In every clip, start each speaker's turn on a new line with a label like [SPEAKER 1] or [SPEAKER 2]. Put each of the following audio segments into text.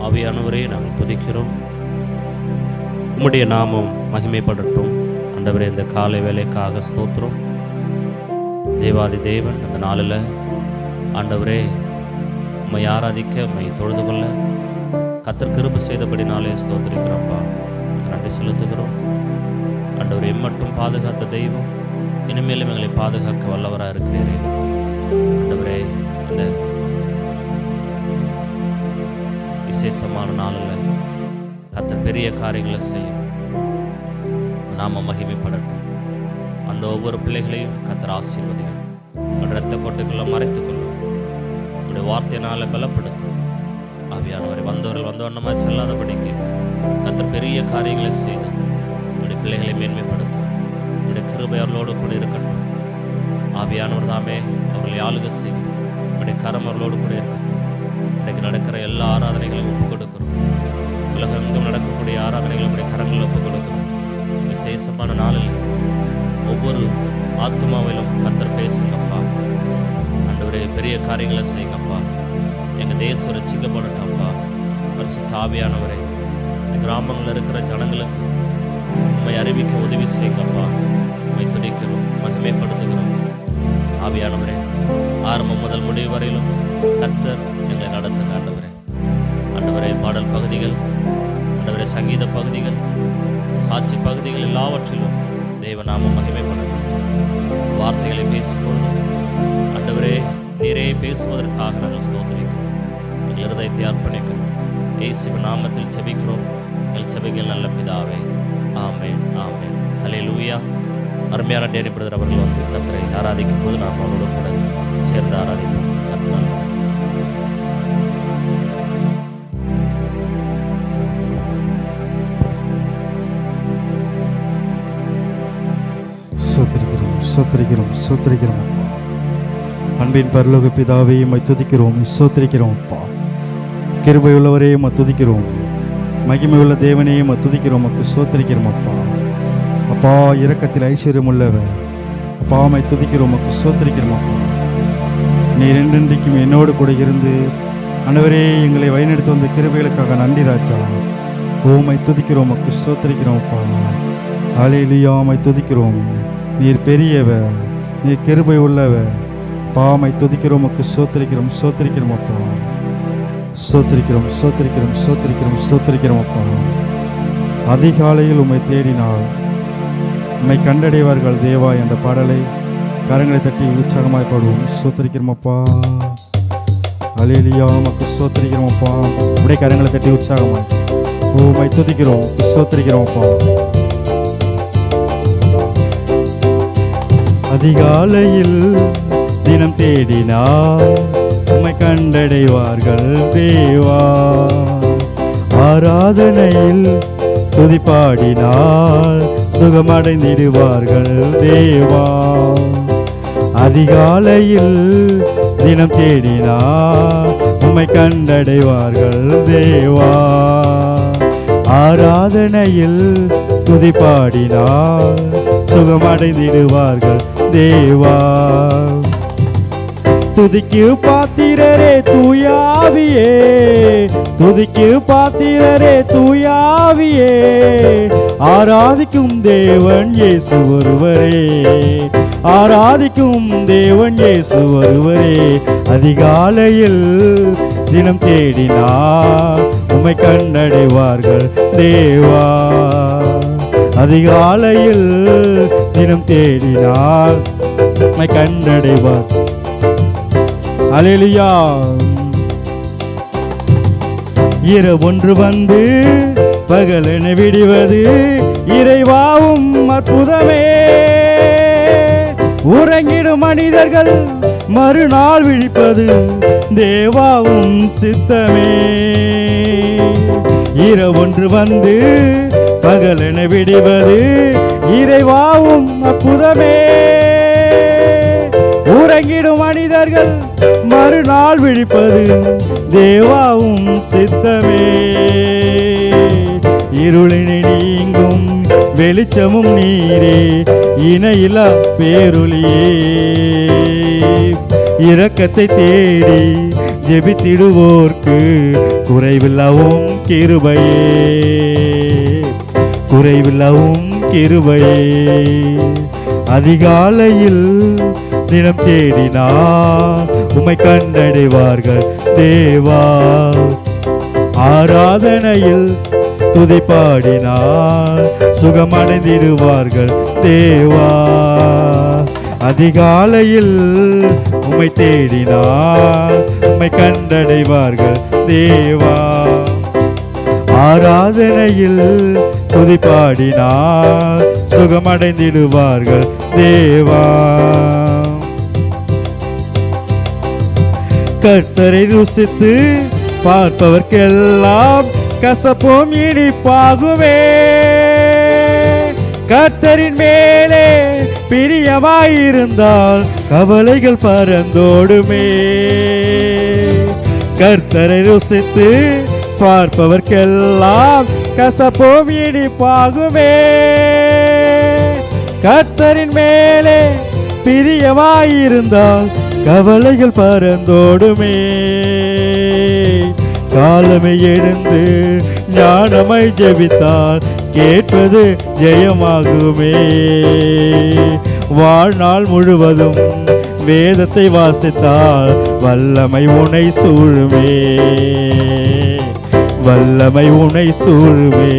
[SPEAKER 1] ஆவியானவரே, நாங்கள் துதிக்கிறோம். உம்முடைய நாமம் மகிமைப்படட்டும். ஆண்டவரே, இந்த காலை வேலைக்காக ஸ்தோத்திரம். தேவாதி தேவன் அந்த நாளில் ஆண்டவரே உம்மை ஆராதிக்க, உம்மை தொழுது கொள்ள கர்த்தர் கிருபை செய்தபடினாலே ஸ்தோத்திரிக்கிறோம்ப்பா. நன்றி செலுத்துகிறோம். ஆண்டவரே, மட்டும் பாதுகாத்த தெய்வம், இனிமேலும் எங்களை பாதுகாக்க வல்லவராக இருக்கிறீரே. ஆண்டவரே, இந்த விசேஷமான நாளில் கர்த்தர் பெரிய காரியங்களை செய்யும். நாம மகிமைப்படட்டும். அந்த ஒவ்வொரு பிள்ளைகளையும் கர்த்தர் ஆசீர்வதியும். இரத்த கோட்டைக்குள்ள மறைத்துக்கொள்ளும். உடைய வார்த்தையினால பலப்படுத்தும். ஆவியானவரை வந்தவர்கள் வந்தவண்ணமாக செல்லாதபடிக்கு கர்த்தர் பெரிய காரியங்களை செய்து உடைய பிள்ளைகளை மேன்மைப்படுத்தும். உடைய கிருபை அவர்களோடு கூட இருக்கட்டும். ஆவியானவர் தாமே அவர்களை ஆளுகை செய்யும். உடைய கரம் அவர்களோடு கூட இருக்கட்டும். இன்றைக்கு நடக்கிற எல்லா ஆராதனைகளையும் ஒப்புக் கொடுக்கிறோம். உலகெங்கும் நடக்கக்கூடிய ஆராதனைகளும் உடைய கரங்களில் ஒப்புக் கொடுக்கிறோம். விசேஷமான நாளில் ஒவ்வொரு ஆத்மாவிலும் கர்த்தர் பேசுங்கப்பா. ஆண்டவரே, பெரிய காரியங்களை செய்யுங்கப்பா. எங்கள் தேசம் ரட்சிக்கப்படட்டப்பா. பரிசுத்த ஆவியானவரே, இந்த கிராமங்களில் இருக்கிற ஜனங்களுக்கு உம்மை அறிவிக்க உதவி செய்யுங்கப்பா. உம்மை துதிக்கிறோம், மகிமைப்படுத்துகிறோம். ஆவியானவரே, ஆரம்பம் முதல் முடிவு வரையிலும் கர்த்தர் எங்களை நடத்துங்க. ஆண்டவரே, ஆண்டவரே, பாடல் பகுதிகள், ஆண்டவரே, சங்கீத பகுதிகள், சாட்சி பகுதிகள் எல்லாவற்றிலும் தேவநாமம் மகிமைப்படட்டும். வார்த்தைகளை பேசும்பொழுது ஆண்டவரே, நீரே பேசுவதற்காக நாங்கள் ஸ்தோத்திரிக்கிறோம். எங்கள் இருதயத்தை அர்ப்பணிக்கிறோம். இயேசுவின் நாமத்தில் ஜெபிக்கிறோம். எங்கள் ஜெபங்கள் நல்ல பிதாவே, ஆமென், ஆமென். ஹல்லேலூயா. அருமையான டேனி பிரதர் அவர்கள் வந்து கர்த்தரை ஆராதிக்கும் போது நாம் அவரோடு கூட சேர்ந்து ஆராதிப்போம். கர்த்தர்
[SPEAKER 2] சோத்திரிக்கிறோம் அப்பா. அன்பின் பரலோக பிதாவே, உம்மை துதிக்கிறோம், சோத்திரிக்கிறோம் அப்பா. கிருபை உள்ளவரே, உம்மை துதிக்கிறோம். மகிமை உள்ள தேவனே, உம்மை துதிக்கிறோம், உமக்கு சோத்திரிக்கிறோம் அப்பா. அப்பா, இரக்கத்தில் ஐஸ்வர்யம் உள்ளவர் அப்பா, உம்மை துதிக்கிறோம், உமக்கு சோத்திரிக்கிறோம் அப்பா. நீர் என்றென்றைக்கும் என்னோடு கூட இருந்து ஆண்டவரே எங்களை வழிநடத்தி வந்த கிருபைகளுக்காக நன்றி ராஜா. உம்மை துதிக்கிறோம், உமக்கு சோத்திரிக்கிறோம் அப்பா. ஹல்லேலூயா. உம்மை துதிக்கிறோம். நீர் பெரியவர், நீர் கிருபை உள்ளவர். பாமை துதிக்கிறோம், உமக்கு சோத்திரிக்கிறோம் அப்பா. சோத்திரிக்கிறோம் அப்பா. அதிகாலையில் உம்மை தேடினால் உம்மை கண்டடைவார்கள் தேவா என்ற பாடலை கரங்களை தட்டி உற்சாகமாய் பாடுவோம். சோத்திரிக்கிறோம் அப்பா. ஹல்லேலூயா. உமக்கு சோத்திரிக்கிறோம் அப்பா. உடைய கரங்களை தட்டி உற்சாகமாய் உம்மை துதிக்கிறோம், சோத்திரிக்கிறோம் அப்பா. அதிகாலையில் தினம் தேடினால் உம்மை கண்டடைவார்கள் தேவா. ஆராதனையில் துதிப்பாடினால் சுகமடைந்திடுவார்கள் தேவா. அதிகாலையில் தினம் தேடினால் உம்மை கண்டடைவார்கள் தேவா. ஆராதனையில் துதிப்பாடினால் சுகமடைந்திடுவார்கள் தேவா. துதிக்கு பாத்திரரே தூயாவியே, துதிக்கு பாத்திரரே தூயாவியே. ஆராதிக்கும் தேவன் இயேசு ஒருவரே, ஆராதிக்கும் தேவன் இயேசு ஒருவரே. அதிகாலையில் தினம் தேடினார் உம்மை கண்டடைவார்கள் தேவா. அதிகாலையில் தினம் தேடினால் உம்மை கண்டடைவார். ஹல்லேலூயா. இரவொன்று வந்து பகலென விடுவது இறைவாவும் அற்புதமே. உறங்கிடும் மனிதர்கள் மறுநாள் விழிப்பது தேவாவும் சித்தமே. இரவொன்று வந்து பகலென விடுவது இறைவாவும் அற்புதமே. உறங்கிடும் மனிதர்கள் மறுநாள் விழிப்பது தேவாவும் சித்தமே. இருளினை நீங்கும் வெளிச்சமும் நீரே, இணையில்லா பேருளியே. இரக்கத்தை தேடி ஜெபித்திடுவோர்க்கு குறைவில்லவும் கிருபையே, குறைவில்லவும் கிருபையே. அதிகாலையில் தினம் தேடினார் உம்மை கண்டடைவார்கள் தேவா. ஆராதனையில் துதி பாடினார் சுகமடைந்திடுவார்கள் தேவா. அதிகாலையில் உம்மை தேடினார் உம்மை கண்டடைவார்கள் தேவா. ஆராதனையில் துதி பாடினார் சுகமடைந்திடுவார்கள் தேவா. கர்த்தரை ருசித்து பார்ப்பவர்க்கெல்லாம் கசப்பும் இனிப்பாகுமே. கர்த்தரின் மேலே பிரியமாயிருந்தால் கவலைகள் பறந்தோடுமே. கர்த்தரை ருசித்து பார்ப்பவர்க்கெல்லாம் கசப்பும் இனிப்பாகுமே. கர்த்தரின் மேலே பிரியமாயிருந்தால் கவலைகள் பறந்தோடுமே. காலமே எழுந்து ஞானமாய் ஜெபித்தால் கேட்பது ஜெயமாகுமே. வாழ்நாள் முழுவதும் வேதத்தை வாசித்தால் வல்லமை உனை சூழுமே, வல்லமை உனை சூழுமே.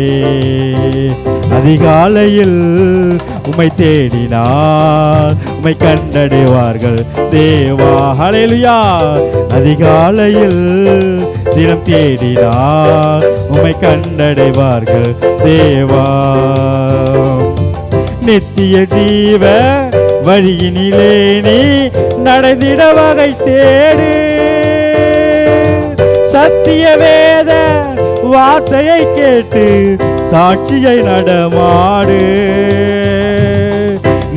[SPEAKER 2] அதிகாலையில் உம்மை தேடினார் உம்மை கண்டடைவார்கள் தேவா. ஹல்லேலூயா. அதிகாலையில் தினம் தேடினார் உம்மை கண்டடைவார்கள் தேவா. நித்திய ஜீவ வழியினிலே நீ நடந்திட வகை தேடு. சத்திய வேத வார்த்தையை கேட்டு சாட்சியை நடமாடு.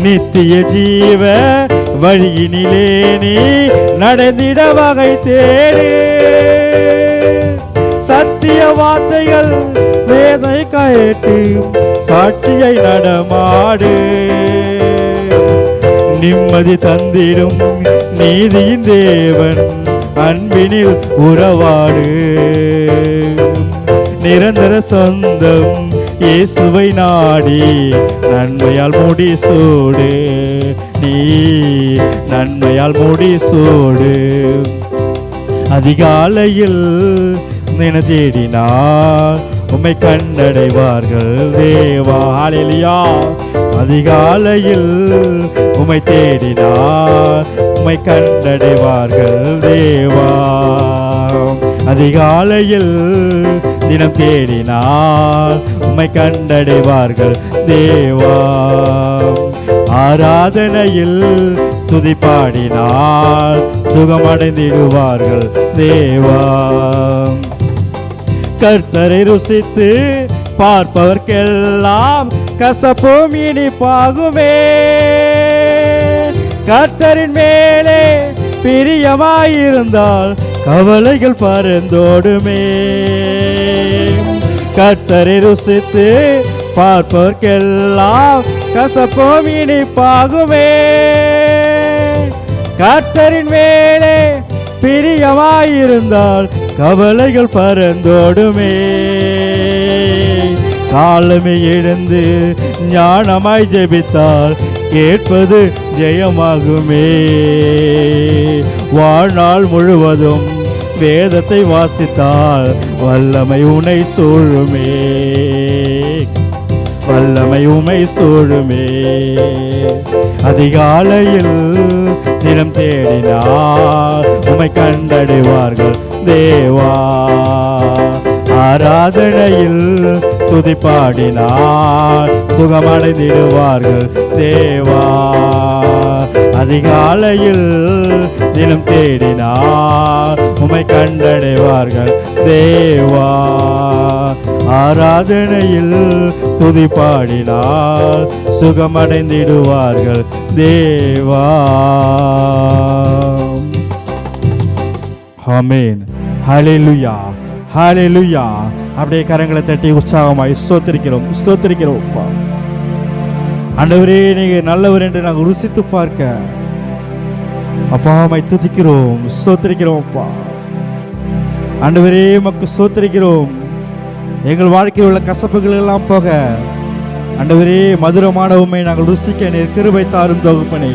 [SPEAKER 2] நித்திய ஜீவ வழியினிலே நீ நடந்திட வகை தேடு. சத்திய வார்த்தைகள் வேதை கேட்டு சாட்சியை நடமாடு. நிம்மதி தந்திடும் நீதியின் தேவன் அன்பினில் உறவாடு. நிரந்தர சொந்தம் இயேசுவை நாடி நன்மையால் முடிசூடு. நீ நன்மையால் முடிசூடு. அதிகாலையில் நின தேடினார் உம்மை கண்டடைவார்கள் தேவா. ஹல்லேலூயா. அதிகாலையில் உம்மை தேடினார் உம்மை கண்டடைவார்கள் தேவா. அதிகாலையில் தினம் தேடினார் உம்மை கண்டடைவார்கள் தேவா. ஆராதனையில் துதி பாடினார் சுகமடைந்திடுவார்கள் தேவா. கர்த்தரை ருசித்து பார்ப்பவர்க்கெல்லாம் கசப்பும் இனிப்பாகுமே. கர்த்தரின் மேலே பிரியமாயிருந்தால் கவலைகள் பறந்தோடுமே. கர்த்தரை ருசித்து பார்ப்பவர்க்கெல்லாம் கசப்பும் இனிப்பாகுமே. கர்த்தரின் மேலே பிரியமாயிருந்தால் கவலைகள் பறந்தோடுமே. காலமே எழுந்து ஞானமாய் ஜெபித்தால் கேட்பது ஜெயமாகுமே. வாழ்நாள் முழுவதும் வேதத்தை வாசித்தால் வல்லமை உனை சூழுமே, வல்லமை உமை சூழுமே. அதிகாலையில் தினம் தேடினார் உம்மை கண்டடைவார்கள் தேவா. ஆராதனையில் துதி பாடினார் சுகமடைந்திடுவார்கள் தேவா. அதிகாலையில் தினம் தேடினார் உம்மை கண்டடைவார்கள் தேவா. ஆராதனையில் துதி பாடினார் சுகமடைந்திடுவார்கள் தேவா. ஆமென். ஹல்லேலூயா, ஹல்லேலூயா. அப்படியே கரங்களை தட்டி உற்சாகமாய் ஸ்தோத்திரிக்கிறோம், ஸ்தோத்திரிக்கிறோம். ஆண்டவரே, நீங்க நல்லவர் என்று நாங்கள் ருசித்து பார்க்க அப்பா உம்மை துதிக்கிறோம், ஸ்தோத்திரிக்கிறோம். அப்பா ஆண்டவரே உமக்கு ஸ்தோத்திரிக்கிறோம். எங்கள் வாழ்க்கையில் உள்ள கசப்புகள் எல்லாம் போக ஆண்டவரே மதுரமான உம்மை நாங்கள் ருசிக்க நீர் கிருபை தாரும் தகப்பனே.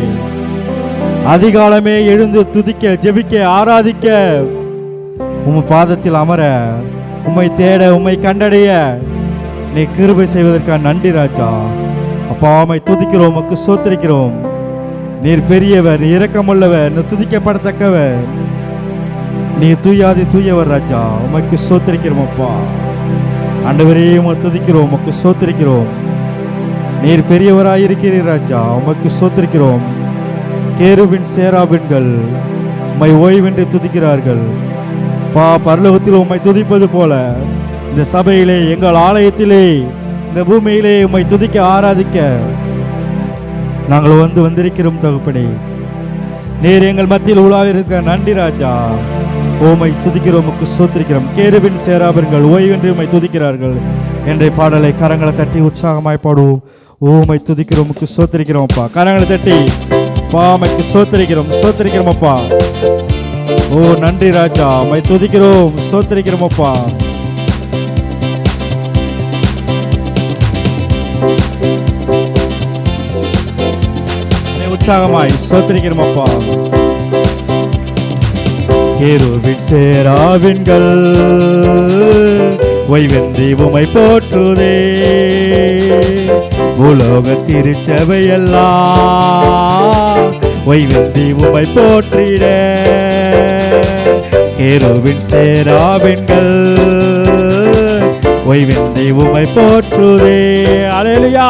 [SPEAKER 2] அதிகாலமே எழுந்து துதிக்க, ஜெபிக்க, ஆராதிக்க, உம் பாதத்தில் அமர, உம்மை தேட, உம்மை கண்டடைய நீ கிருபை செய்வதற்காக நன்றி ராஜா. அப்பா உம்மை துதிக்கிறோம், உமக்கு ஸ்தோத்திரிக்கிறோம். நீர் பெரியவர், நீர் இரக்கமுள்ளவர், நீர் துதிக்கப்படத்தக்கவர், நீ தூயாதி தூயவர் ராஜா. உமக்கு ஸ்தோத்திரிக்கிறோம் அப்பா. ஆண்டவரே உம்மை துதிக்கிறோம், உமக்கு ஸ்தோத்திரிக்கிறோம். நீர் பெரியவராயிருக்கிறீர் ராஜா. உமக்கு ஸ்தோத்திரிக்கிறோம். கேருபின் சேராபின்கள் உம்மை ஓய்வின்றி துதிக்கிறார்கள். பரலோகத்தில் உம்மை துதிப்பது போல இந்த சபையிலே, எங்கள் ஆலயத்திலே, இந்த பூமியிலே உம்மை துதிக்க, ஆராதிக்க நாங்கள் வந்திருக்கிறோம் தகப்பனே. நீர் எங்கள் மத்தியில் உலாவிருக்க நன்றி ராஜா. உம்மை துதிக்கிறோம், உமக்கு ஸ்தோத்திரிக்கிறோம். கேருபின் சேராபின்கள் ஓய்வின்றி உம்மை துதிக்கிறார்கள் என்ற பாடலை கரங்களை தட்டி உற்சாகமாய் பாடுவோம். உம்மை துதிக்கிறோம், உமக்கு ஸ்தோத்திரிக்கிறோம் அப்பா. கரங்களை தட்டி உமக்கு ஸ்தோத்திரிக்கிறோம், ஸ்தோத்திரிக்கிறோம் அப்பா. ஓ நன்றி ராஜா. உம்மை துதிக்கிறோம், ஸ்தோத்திரிக்கிறோம் அப்பா. உற்சாகமாய் ஸ்தோத்திரிக்கிறோம் அப்பா. கேருபின் சேராபின்கள் ஓய்வின்றி உம்மை போற்றுதே. உலோக திருச்சபையெல்லாம் ஓய்வின்றி உம்மை போற்றிட. கேருபின் சேராபின்கள் ஓய்வின்றி உம்மை போற்றுதே. அல்லேலூயா.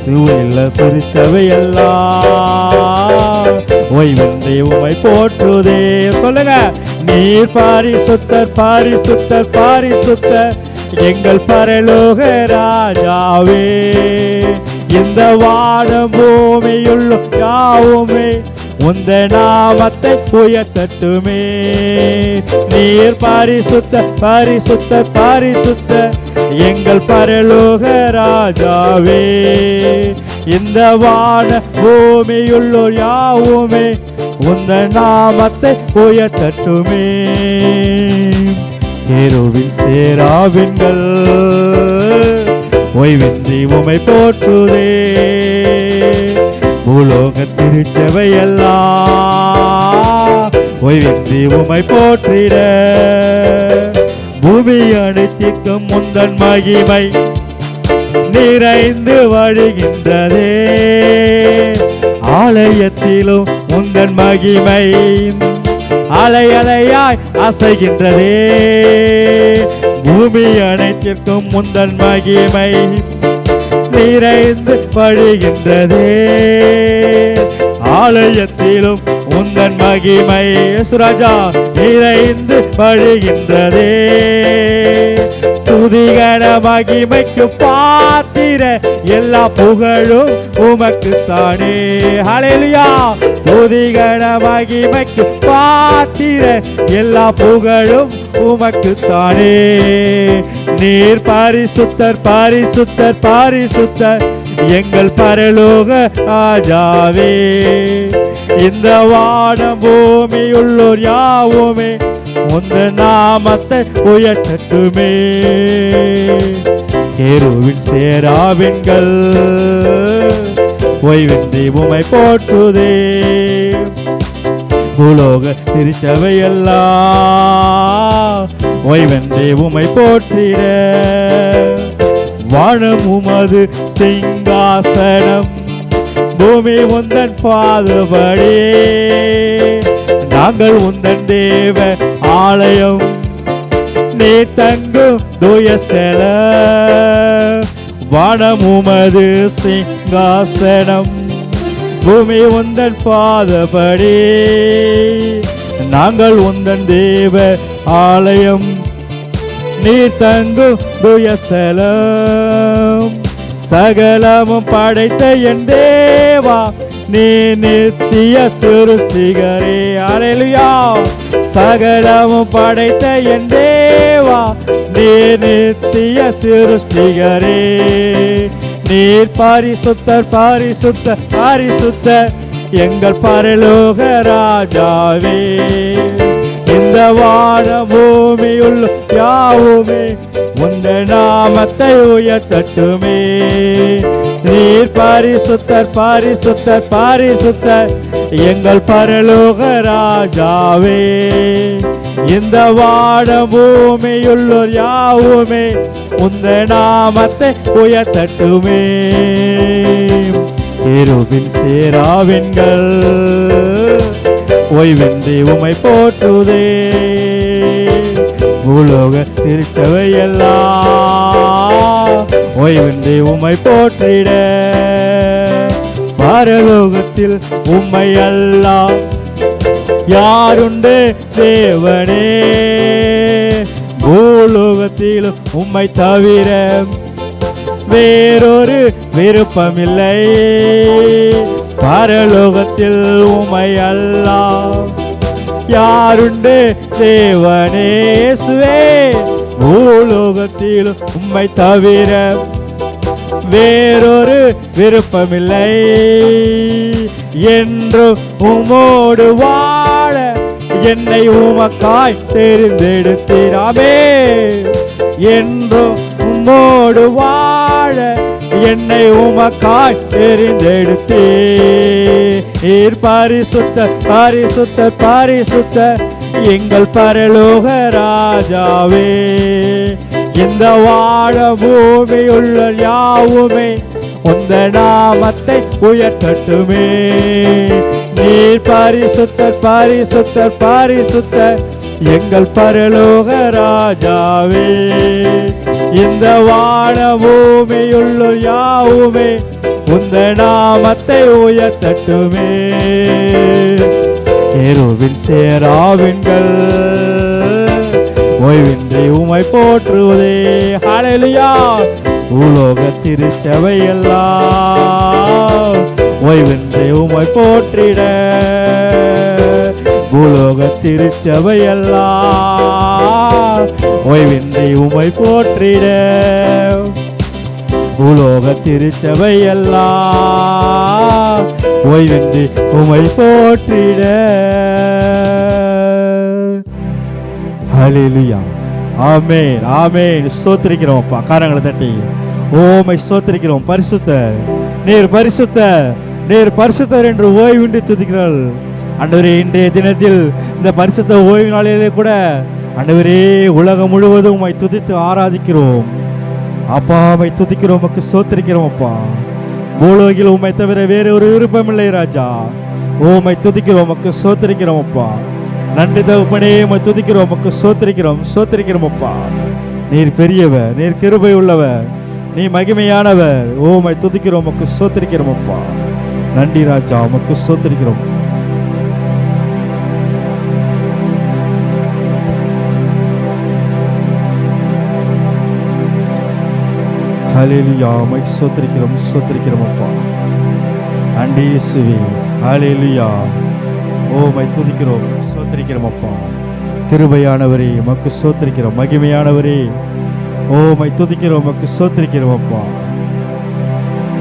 [SPEAKER 2] தூயில்ல திருச்சபையெல்லாம் ஓய்வின்றி உம்மை போற்றுதே. சொல்லுங்க. நீர் பாரிசுத்தர், பாரிசுத்தர், பாரிசுத்தர் எங்கள் பரலோக ராஜாவே. இந்த வானம் பூமியுள்ள யாவுமே உந்த நாமத்தை உயர்த்தட்டுமே. நீர் பாரிசுத்தர், பாரிசுத்தர், பாரிசுத்தர் எங்கள் பரலோக ராஜாவே. இந்த வான பூமியுள்ளோர் யாவுமே உந்த நாமத்தை உயர்த்தட்டுமே. கேருபின் சேராபின்கள் ஓய்வின்றி உம்மை போற்றுதே. பூலோக திருச்சபையெல்லாம் ஓய்வின்றி உம்மை போற்றிட. பூமி அனைத்திற்கும் முந்தன் மகிமை நிறைந்து வழிகின்றதே. ஆலயத்திலும் முந்தன் மகிமை அலை அலையாய் அசைகின்றதே. பூமி அனைத்திற்கும் முந்தன் மகிமை நிறைந்து வழிகின்றதே. ஆலயத்திலும் உந்தன் மகிமை சுராஜா நிறைந்து வழிகின்றதே. துதிகர மகிமைக்கு பாத்திர எல்லா புகழும் உமக்குத்தானே. ஹல்லேலூயா. துதிகர மகிமைக்கு பாத்திர எல்லா புகழும் உமக்குத்தானே. நீர் பாரிசுத்தர், பாரிசுத்தர், பாரிசுத்தர் எங்கள் பரலோக ராஜாவே. இந்த வானம் பூமியுள்ளோர் யாவுமே உந்த நாமத்தை உயர்த்தட்டுமே. கேருபின் சேராபின்கள் ஓய்வின்றி உம்மை போற்றுதே. பூலோக திருச்சபையெல்லாம் ஓய்வின்றி உம்மை போற்றிட. வானம் உமது சிங்காசனம், பூமி உந்தன் பாதபடி. நாங்கள் உந்தன் தேவ ஆலயம், நீ தங்கும் தூயஸ்தல. வானம் உமது சிங்காசனம், பூமி உந்தன் பாதபடி. நாங்கள் உந்தன் தேவ ஆலயம், நீ தங்கும் தூயஸ்தலம். சகலமும் படைத்த என் தேவா, நீ நித்திய சிருஷ்டிகரே. அல்லேலூயா. சகலமும் படைத்த என் தேவா, நீ நித்திய சிருஷ்டிகரே. நீர் பாரிசுத்தர், பாரிசுத்தர், பாரிசுத்தர் எங்கள் பரலோக ராஜாவே. இந்த இந்த வான பூமியுள்ள யாவுமே உந்த நாமத்தை உயர்த்தட்டுமே. நீர் பரிசுத்தர் பரிசுத்தர் பரிசுத்தர் எங்கள் பரலோக ராஜாவே. இந்த வான பூமியுள்ளோர் யாவுமே உந்த நாமத்தை உயர்த்தட்டுமே. கேருபின் சேராவின்கள் ஓய்வின்றி உமை போற்றுதே. பூலோக திருச்சபை எல்லாம் ஓய்வின்றி உமை போற்றிட. பரலோகத்தில் உம்மை அல்லால் யாருண்டு தேவனே. பூலோகத்திலும் உம்மை தவிர வேறொரு விருப்பமில்லை. பரலோகத்தில் உம்மை அல்லால் யாருண்டு தேவனே. இயேசுவே பூலோகத்தில் உம்மை தவிர வேறொரு விருப்பமில்லை. என்று உமோடு வாழ என்னை உமக்காய் தெரிந்தெடுத்தீராமே. என்று உம்மோடு வாழ என்னை உமக்காய் தெரிந்தெடுத்தீர். பரிசுத்த பரிசுத்த பரிசுத்த எங்கள் பரலோக ராஜாவே. இந்த வாழ பூமியுள்ள யாவுமே உந்த நாமத்தை உயர்த்தட்டுமே. நீர் பரிசுத்தர் பரிசுத்தர் பரிசுத்தர் எங்கள் பரலோக ராஜாவே. இந்த வான பூமியுள்ள யாவுமே உந்த நாமத்தை உயர்த்தட்டுமே. கேருபின் சேராவின்கள் ஓய்வின்றி உமை போற்றுவதே. ஹல்லேலூயா. பூலோக திருச்சபை எல்லாம் ஓய்வின்றி உமை போற்றிட. பூலோக திருச்சபை எல்லாம் ஓய்வின்றி உமை போற்றிட. பூலோக திருச்சபை எல்லாம் ஓய்வின்றி உமை போற்றிட. ஹல்லேலூயா. ஆமென் ஆமென். ஸ்தோத்திரிக்கிறோம் அப்பா. கரங்களை தட்டி ஓமை ஸ்தோத்திரிக்கிறோம். பரிசுத்தர் நீர் பரிசுத்தர் நீர் பரிசுத்தர் என்று ஓய்வின்றி துதிக்கிறாள். ஆண்டவரே, இன்றைய தினத்தில் இந்த பரிசுத்த ஓய்வு நாளிலே கூட ஆண்டவரே உலகம் முழுவதும் உம்மை துதித்து ஆராதிக்கிறோம் அப்பா. உம்மை துதிக்கிறோம், உமக்கு ஸ்தோத்திரிக்கிறோம் அப்பா. பூலோகில் உம்மை தவிர வேறு ஒரு விருப்பமில்லை ராஜா. உம்மை துதிக்கிறோம், உமக்கு ஸ்தோத்திரிக்கிறோம் அப்பா. நன்றி தகப்பனே, உம்மை துதிக்கிறோம், உமக்கு ஸ்தோத்திரிக்கிறோம் ஸ்தோத்திரிக்கிறோம் அப்பா. நீர் பெரியவர், நீர் கிருபை உள்ளவர், நீ மகிமையானவர். உம்மை துதிக்கிறோம், உமக்கு ஸ்தோத்திரிக்கிறோம் அப்பா. நன்றி ராஜா, உமக்கு ஸ்தோத்திரிக்கிறோம். ஹல்லேலூயா. உம்மை ஸ்தோத்திரிக்கிறோம் ஸ்தோத்திரிக்கிறோம் அப்பா. நன்றி இயேசுவே. ஹல்லேலூயா. உம்மை துதிக்கிறோம் ஸ்தோத்திரிக்கிறோம் அப்பா. கிருபையானவரே, உமக்கு ஸ்தோத்திரிக்கிறோம். மகிமையானவரே, உம்மை துதிக்கிறோம், உமக்கு ஸ்தோத்திரிக்கிறோம் அப்பா.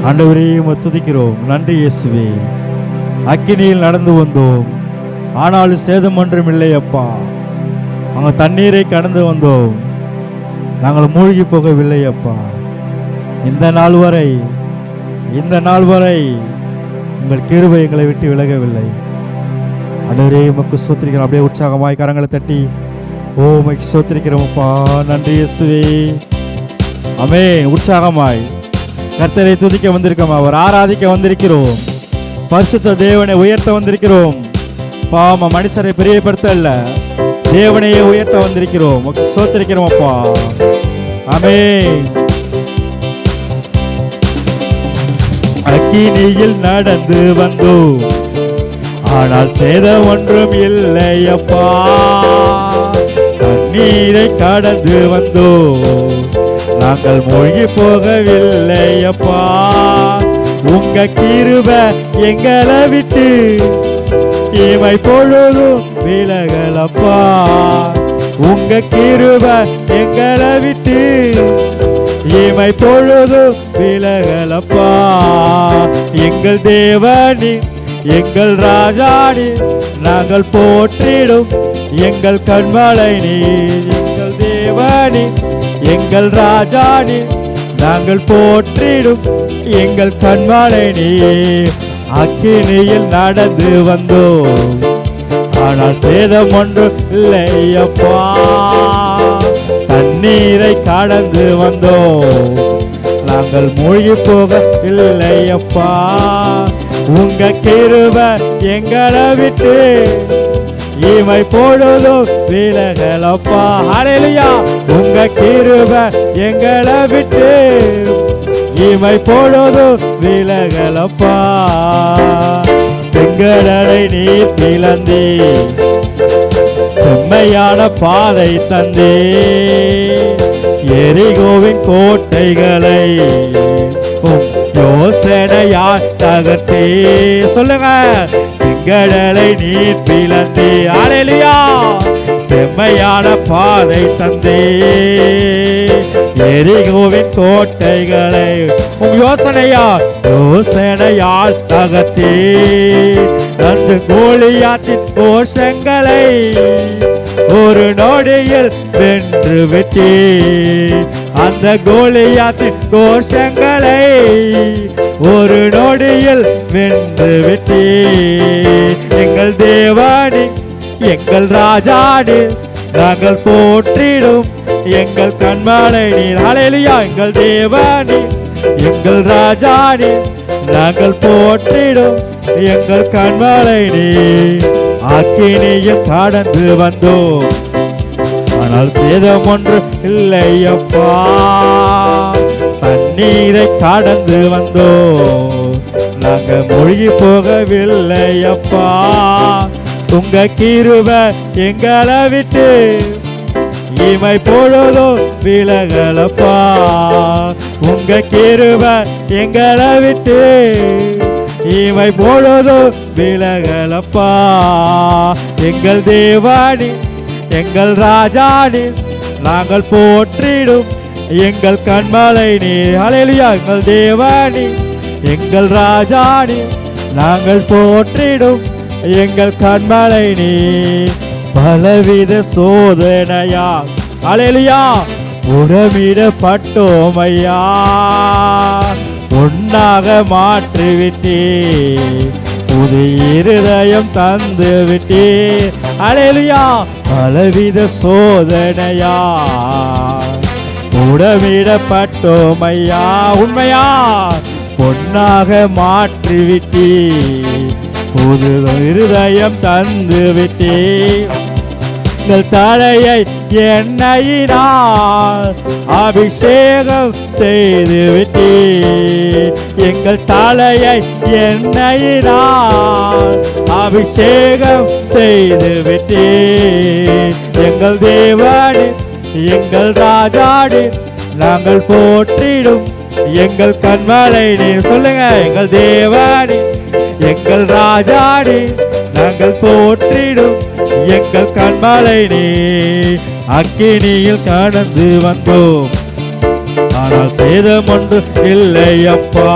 [SPEAKER 2] ஆண்டவரே, உம்மை துதிக்கிறோம். நன்றி இயேசுவே. அக்கினியில் நடந்து வந்தோம், ஆனாலும் சேதம் ஒன்றும் இல்லை அப்பா. நாங்கள் தண்ணீரை கடந்து வந்தோம், நாங்கள் மூழ்கி போகவில்லை அப்பா. இந்த நாள் வரை உங்கள் கிருபை எங்களை விட்டு விலகவில்லை. ஆண்டவரே, உமக்கு ஸ்தோத்திரிக்கிறோம். அப்படியே உற்சாகமாய் கரங்களை தட்டி உமக்கு ஸ்தோத்திரிக்கிறோம் அப்பா. நன்றி இயேசுவே. ஆமென். உற்சாகமாய் கர்த்தரை துதிக்க வந்திருக்கோம், அவர் ஆராதிக்க வந்திருக்கிறோம், பரிசுத்த தேவனை உயர்த்த வந்திருக்கிறோம். பாவ மனுஷரை பிரியப்படுத்த அல்ல, தேவனையே உயர்த்த வந்திருக்கிறோம். உமக்கு ஸ்தோத்திரிக்கிறோம் அப்பா. ஆமென். அக்கினியில் நடந்து வந்தோம், ஆனால் சேதம் ஒன்றும் இல்லை அப்பா. தண்ணீரை கடந்து வந்தோம், நாங்கள் மூழ்கி போகவில்லை அப்பா. உங்க கிருபை எங்களை விட்டு இமை பொழுதும் விலகலப்பா. உங்க கிருபை எங்களை விட்டு இமை பொழுதும் விலகலப்பா. எங்கள் தேவனின் எங்கள் ராஜாடி நாங்கள் போற்றிடும் எங்கள் கண்மலை நீர் எங்கள் தேவனி எங்கள் ராஜாடி நாங்கள் போற்றிடும் எங்கள் கண்மலை நீர் அக்கினியில் நடந்து வந்தோம் ஆனால் சேதம் ஒன்று இல்லையப்பா தண்ணீரை கடந்து வந்தோம் நாங்கள் மூழ்கி போக இல்லையப்பா உங்க கிருபை எங்களை விட்டு இமை பொழுதோ விலகலப்பா ஹல்லேலூயா உங்க கிருபை எங்களை விட்டு இமை பொழுதோ விலகலப்பா செங்கடலை நீர் பிளந்தே செம்மையான பாதை தந்தே எரிகோவின் கோட்டைகளை யோசனையால் தகர்த்தே சொல்லுங்க செங்கடலை நீர் பிளந்தே ஹல்லேலூயா செம்மையான பாதை தந்தே எரிகோவின் கோட்டைகளை யோசனையால் தகர்த்தே அந்த கோலியாத்தின் கோஷங்களை ஒரு நொடியில் வென்று விட்டே அந்த கோலியாத்தின் கோஷங்களை ஒரு நொடியில் வென்று விட்டே எங்கள் தேவானி எங்கள் ராஜாடி நாங்கள் போற்றிடும் எங்கள் கண்மலை நீர் ஹல்லேலூயா எங்கள் தேவானி எங்கள் ராஜாடி நாங்கள் போற்றிடும் எங்கள் கண்மலை நீர் அக்கினியில் கடந்து வந்தோம் ஆனால் சேதம் ஒன்று இல்லையப்பா தண்ணீரை கடந்து வந்தோம் நாங்கள் மூழ்கி போகவில்லையப்பா உங்க கிருபை எங்களை விட்டு இமை பொழுதோ விலகலப்பா உங்க கிருபை எங்களை விட்டு இமை பொழுதோ விலகலப்பா எங்கள் தேவானி எங்கள் ராஜானி நாங்கள் போற்றிடும் எங்கள் கண்மலை நீர் ஹல்லேலூயா எங்கள் தேவானி எங்கள் ராஜானி நாங்கள் போற்றிடும் எங்கள் கண்மலை நீர் பலவித சோதனையா ஹல்லேலூயா உடமிடப்பட்டோம் ஐயா ஒன்னாக மாற்றிவிட்டே புது இருதயம் தந்து விட்டே ஹல்லேலூயா பலவித சோதனையா உடமிடப்பட்டோம் ஐயா உண்மையா பொன்னாக மாற்றிவிட்டே புது இருதயம் தந்து விட்டே எங்கள் தலையை எண்ணெயினால் அபிஷேகம் செய்து விட்டே எங்கள் தலையை எண்ணெயினால் அபிஷேகம் செய்து விட்டே எங்கள் தேவாடி எங்கள் ராஜாடி நாங்கள் போற்றிடும் எங்கள் கண்மலை நீர் சொல்லுங்க எங்கள் தேவாடி எங்கள் ராஜாடி நாங்கள் போற்றிடும் எங்கள் கண்மலை நீர் அக்கினியில் கடந்து வந்தோம் ஆனால் சேதம் ஒன்று இல்லையப்பா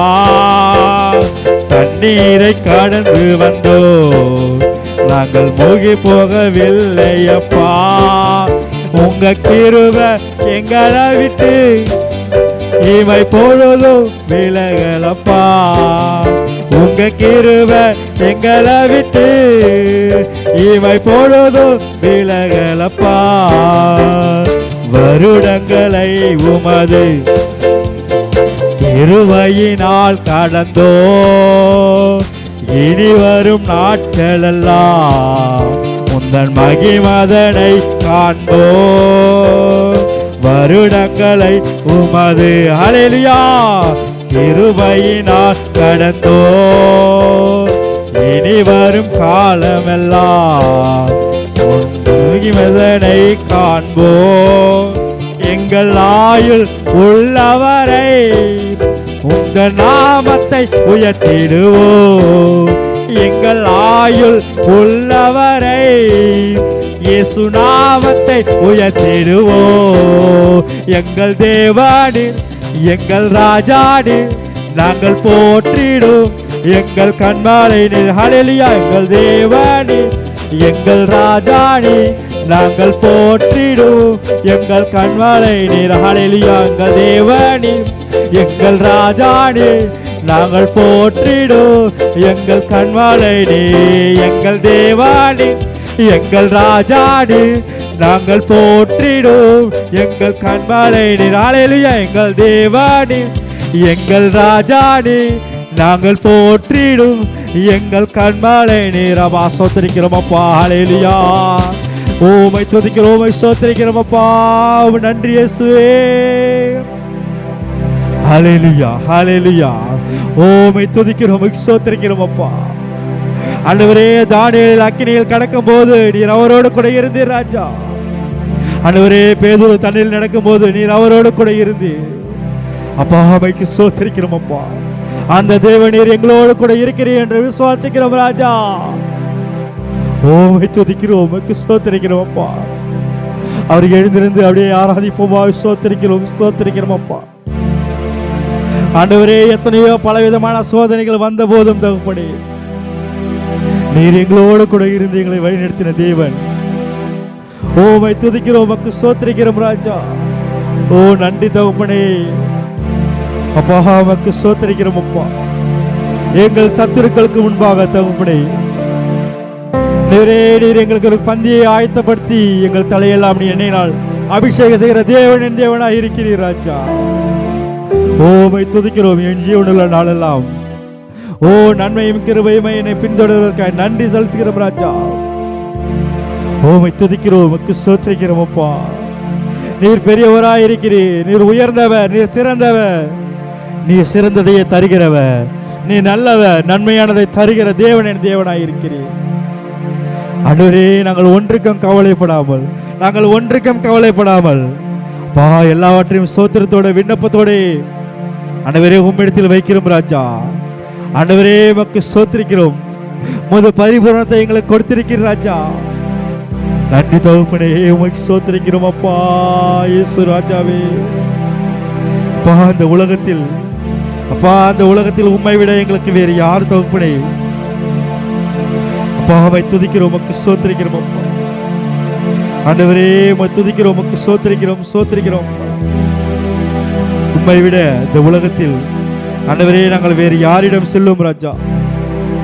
[SPEAKER 2] தண்ணீரை கடந்து வந்தோம் நாங்கள் மூழ்கி போகவில்லையப்பா உங்க கிருபை எங்களை விட்டு இமை பொழுதும் விலகலப்பா உங்க கிருபை எங்களை விட்டு இமை பொழுதும் விலகலப்பா வருடங்களை உமது கிருபையினால் கடந்தோ இனி வரும் நாட்களெல்லாம் உந்தன் மகிமதனை காண்போ வருடங்களை உமது ஹல்லேலூயா கிருபையினால் கடந்தோ இனி வரும் காலமெல்லாம் மகிமதனை காண்போ எங்கள் ஆயுள் உள்ளவரை உங்க நாமத்தை உயர்த்திடுவோ எங்கள் ஆயுள் உள்ளவரை இயேசு நாமத்தை உயர்த்திடுவோ எங்கள் தேவாடி எங்கள் ராஜாடி நாங்கள் போற்றிடும் எங்கள் கண்மாலை நீர். ஹல்லேலூயா. எங்கள் தேவனே எங்கள் ராஜானே நாங்கள் போற்றிடும் எங்கள் கண்மாலை நீர். ஹல்லேலூயா. எங்கள் தேவனே எங்கள் ராஜானே நாங்கள் போற்றிடும் எங்கள் கண்மாலை நீ. எங்கள் தேவனே எங்கள் ராஜானே நாங்கள் போற்றிடும் எங்கள் கண்மாலை நீர். ஹல்லேலூயா. எங்கள் தேவனே எங்கள் ராஜானே நாங்கள் போற்றிடும் எங்கள் கண்மாலை நீர். அப்பா ஸ்தோத்திரிக்கிறோம் அப்பா. ஹல்லேலூயா. உம்மை துதிக்கிறோம், உம்மை ஸ்தோத்திரிக்கிறோம் அப்பா. நன்றி இயேசுவே. ஹல்லேலூயா. ஹல்லேலூயா. உம்மை துதிக்கிறோம், உம்மை ஸ்தோத்திரிக்கிறோம் அப்பா. ஆண்டவரே, தானியேல் அக்கினியில் கடக்கும் போது நீர் அவரோடு கூட இருந்தீர் ராஜா. ஆண்டவரே, பேதுரு தண்ணீரில் நடக்கும் போது நீர் அவரோடு கூட இருந்தீர் அப்பா. உம்மைக்கு ஸ்தோத்திரிக்கிறோம் அப்பா. அந்த தேவனீர் எங்களோடு கூட இருக்கிறீர் என்று விசுவாசிக்கிறோம் ராஜா. உம்மை துதிக்கிறோம், உம்மைக்கு ஸ்தோத்திரிக்கிறோம் அப்பா. அவர் எழுந்திருந்து அப்படியே ஆராதிப்போமா. ஸ்தோத்திரிக்கிறோம், ஸ்தோத்திரிக்கிறோம் அப்பா. ஆண்டவரே, எத்தனையோ பலவிதமான சோதனைகள் வந்த போதும் தகப்பனே நீர் எங்களோடு கூட இருந்து எங்களை வழிநடத்தின தேவன். உம்மை துதிக்கிறோம், உமக்கு ஸ்தோத்திரிக்கிறோம் ராஜா. ஓ நன்றி தகப்பனே அப்பா. உமக்கு ஸ்தோத்திரிக்கிறோம் அப்பா. எங்கள் சத்துருக்களுக்கு முன்பாக தகப்பனே நீர் எங்களுக்கு ஒரு பந்தியை ஆயத்தப்படுத்தி எங்கள் தலையெல்லாம் நீ எண்ணினால் அபிஷேகம் செய்கிற தேவனின் தேவனாய் இருக்கிறீர் ராஜா. உம்மை துதிக்கிறோம் என் ஜீவனுள்ள நாளெல்லாம். ஓ நன்மையும் கிருபையும் என்னை பின்தொடர்வதற்காக நன்றி செலுத்துகிறோம் ராஜா. உம்மை துதிக்கிறோம், உமக்கு ஸ்தோத்திரிக்கிறோம் அப்பா. நீர் பெரியவராய் இருக்கிறீர், நீர் உயர்ந்தவர், நீர் சிறந்தவர், நீர் சிறந்ததையே தருகிறவர், நீ நல்லவர், நன்மையானதை தருகிற தேவனின் தேவனாய் இருக்கிறீர். ஆண்டவரே, நாங்கள் ஒன்றுக்கும் கவலைப்படாமல் பா எல்லாவற்றையும் ஸ்தோத்திரத்தோட விண்ணப்பத்தோட ஆண்டவரே உம்மிடத்தில் வைக்கிறோம் ராஜா. ஆண்டவரே, உமக்கு ஸ்தோத்திரிக்கிறோம். உமது பரிபூரணத்தை எங்களுக்கு கொடுத்திருக்கிற ராஜா. நன்றி தகப்பனே, உமக்கு ஸ்தோத்திரிக்கிறோம் அப்பா. இயேசு ராஜாவே அப்பா, அந்த உலகத்தில் உம்மை விட எங்களுக்கு வேறு யார் தகப்பனே அப்பா. உம்மை துதிக்கிறோம், உமக்கு ஸ்தோத்திரிக்கிறோம் அப்பா. ஆண்டவரே, உம்மை துதிக்கிறோம், உமக்கு ஸ்தோத்திரிக்கிறோம். உம்மை விட இந்த உலகத்தில் ஆண்டவரே நாங்கள் வேறு யாரிடம் செல்லும் ராஜா.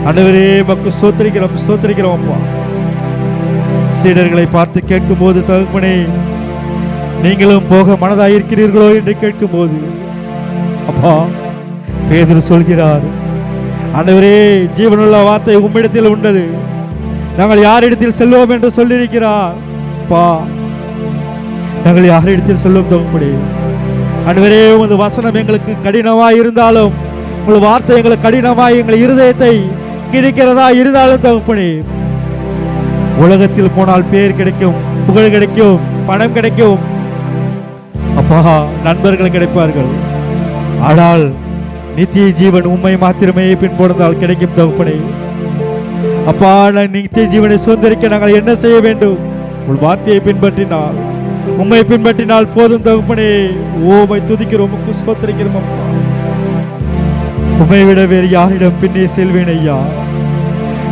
[SPEAKER 2] ஆண்டவரே, உமக்கு ஸ்தோத்திரிக்கிறோம் அப்பா. சீடர்களை பார்த்து கேட்கும் போது தகப்பனே நீங்களும் போக மனதாயிருக்கிறீர்களோ என்று கேட்கும் போது அப்பா பேதுரு சொல்கிறார், ஆண்டவரே, ஜீவனுள்ள வார்த்தை உம்மிடத்தில் உண்டது, நாங்கள் யாரிடத்தில் செல்வோம் என்று சொல்லியிருக்கிறார் அப்பா. நாங்கள் யாரிடத்தில் செல்வோம் தகப்பனே? ஆண்டவரே, உமது வசனம் எங்களுக்கு கடினமாய் இருந்தாலும், உங்கள் வார்த்தை எங்களுக்கு கடினமாய் எங்கள் இருதயத்தை கிழிக்கிறதா இருந்தாலும் தகப்பனே, உலகத்தில் போனால் பேர் கிடைக்கும், புகழ் கிடைக்கும், பணம் கிடைக்கும் அப்பா, நண்பர்கள் கிடைப்பார்கள். ஆனால் நித்திய ஜீவன் உம்மை மாத்திரமே பின்புறந்தால் கிடைக்கும் தகப்பனே. அப்பா, நித்திய ஜீவனை சுதந்திரிக்க நாங்கள் என்ன செய்ய வேண்டும்? உங்கள் வார்த்தையை பின்பற்றினால், உம்மை பின்பற்றினால் போதும் தகப்பனே. உம்மை துதிக்கிறோம், உமக்கு ஸ்தோத்திரிக்கிறோம் அப்பா. உம்மை விட வேறு யாரிடம் பின்னே செல்வேன் ஐயா?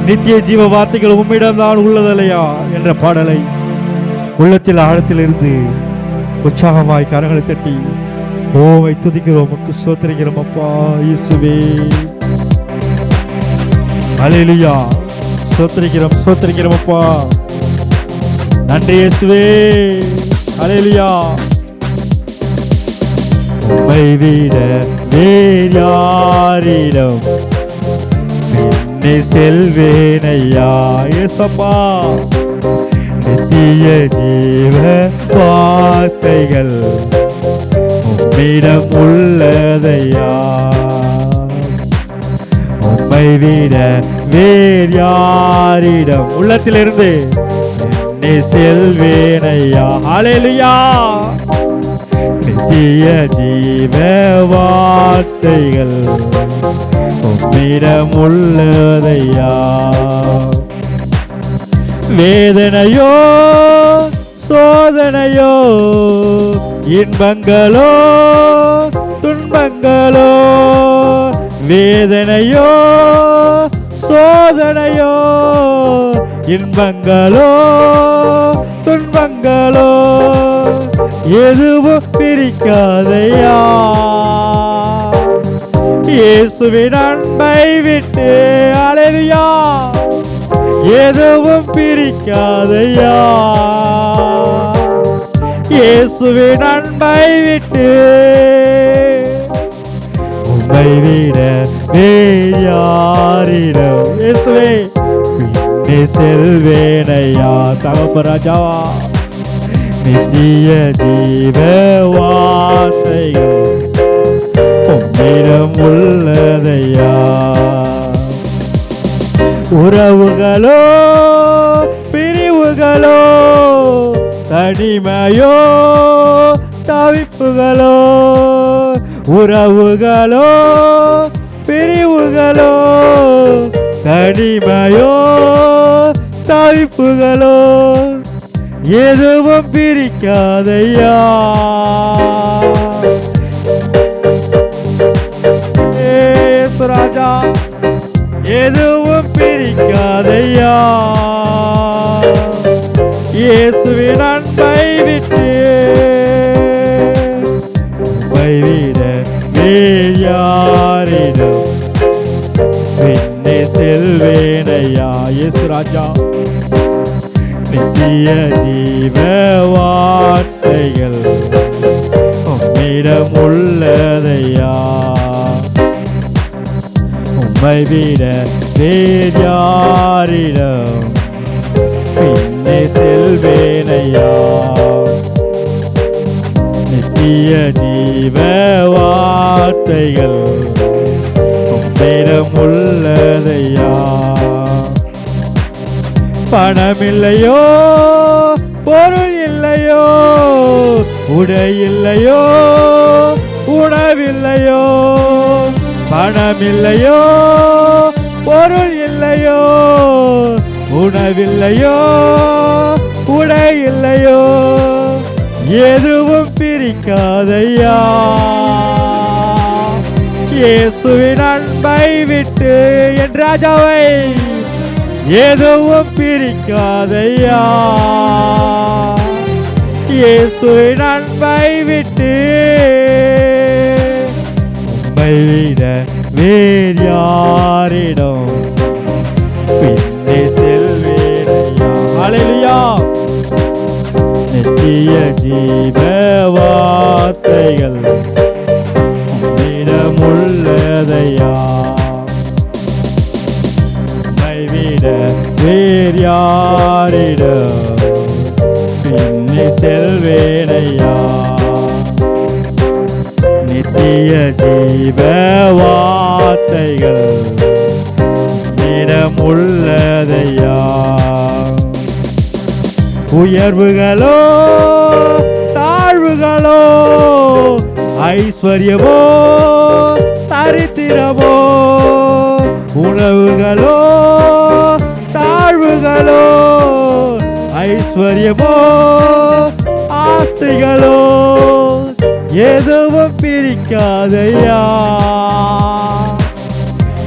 [SPEAKER 2] நித்திய ஜீவ வார்த்தைகள் உம்மிடம் தான் உள்ளதல்லையா என்ற பாடலை உள்ளத்தில் ஆழத்தில் இருந்து உற்சாகமாய் கரங்களை தட்டி உம்மை துதிக்கிறோம், உமக்கு ஸ்தோத்திரிக்கிறோம் அப்பா. இயேசுவே, ஹல்லேலூயா. ஸ்தோத்திரிக்கிறோம் அப்பா. நன்றி இயேசுவே. ஹல்லேலூயா. உம்மை விட வேறு யாரிடம் செல்வேன் ஐயா? இயேசப்பா, நித்திய ஜீவ வார்த்தைகள் உம்மிடம் உள்ளதையா? உம்மை விட வேறு யாரிடம் உள்ளத்திலிருந்து என்னை செல்வேன் ஐயா? ஹல்லேலூயா. நித்திய ஜீவ வார்த்தைகள் உம்மிடம் உள்ளதையா? வேதனையோ சோதனையோ, இன்பங்களோ துன்பங்களோ, வேதனையோ சோதனையோ இன்பங்களோ துன்பங்களோ எதுவும் பிரிக்காதையா இயேசுவின் அன்பை விட்டு அல்லேலூயா எதுவும் பிரிக்காதையா இயேசுவின் அன்பை விட்டு உம்மை விட வேறு யாரிடம் இயேசுவே பின்னே செல்வேனையா தகப்பராஜாவா நித்திய ஜீவ வார்த்தைகள் உம்மிடம் உள்ளதையா உறவுகளோ பிரிவுகளோ தனிமையோ தவிப்புகளோ உறவுகளோ பிரிவுகளோ தனிமையோ தவிப்புகளோ எதுவும் பிரிக்காதையா இயேசு ராஜா எதுவும் பிரிக்காதையா இயேசுவின் அன்பை விட்டு உம்மை விட வேறு யாரிடம் பின்னே செல்வேனையா இயேசு ராஜா நித்திய ஜீவ வார்த்தைகள் உம்மிடம் உள்ளதையா உம்மை விட வேறு யாரிடம் பின்னே செல்வேனையா நித்திய ஜீவ வார்த்தைகள் உம்மிடம் உள்ளதையா பணமில்லையோ பொருள் இல்லையோ உடை இல்லையோ உணவில்லையோ பணமில்லையோ பொருள் இல்லையோ உணவில்லையோ உடை இல்லையோ எதுவும் பிரிக்காதையா இயேசுவின் அன்பை விட்டு என் ராஜாவை எதுவும் பிரிக்காதையா இயேசுவின் அன்பை விட்டு உம்மை விட வேறு யாரிடம் பின்னே செல்வேனையா அல்லேலூயா நித்திய ஜீவ வார்த்தைகள் உம்மிடம் உள்ளதையா உம்மை விட வேறு யாரிடம் பின்னே செல்வேனையா நித்திய ஜீவ வார்த்தைகள் உம்மிடம் உள்ளதையா உயர்வுகளோ தாழ்வுகளோ ஐஸ்வர்யமோ தரித்திரமோ உணவுகளோ தாழ்வுகளோ ஐஸ்வர்யமோ ஆஸ்திகளோ எதுவும் பிரிக்காதையா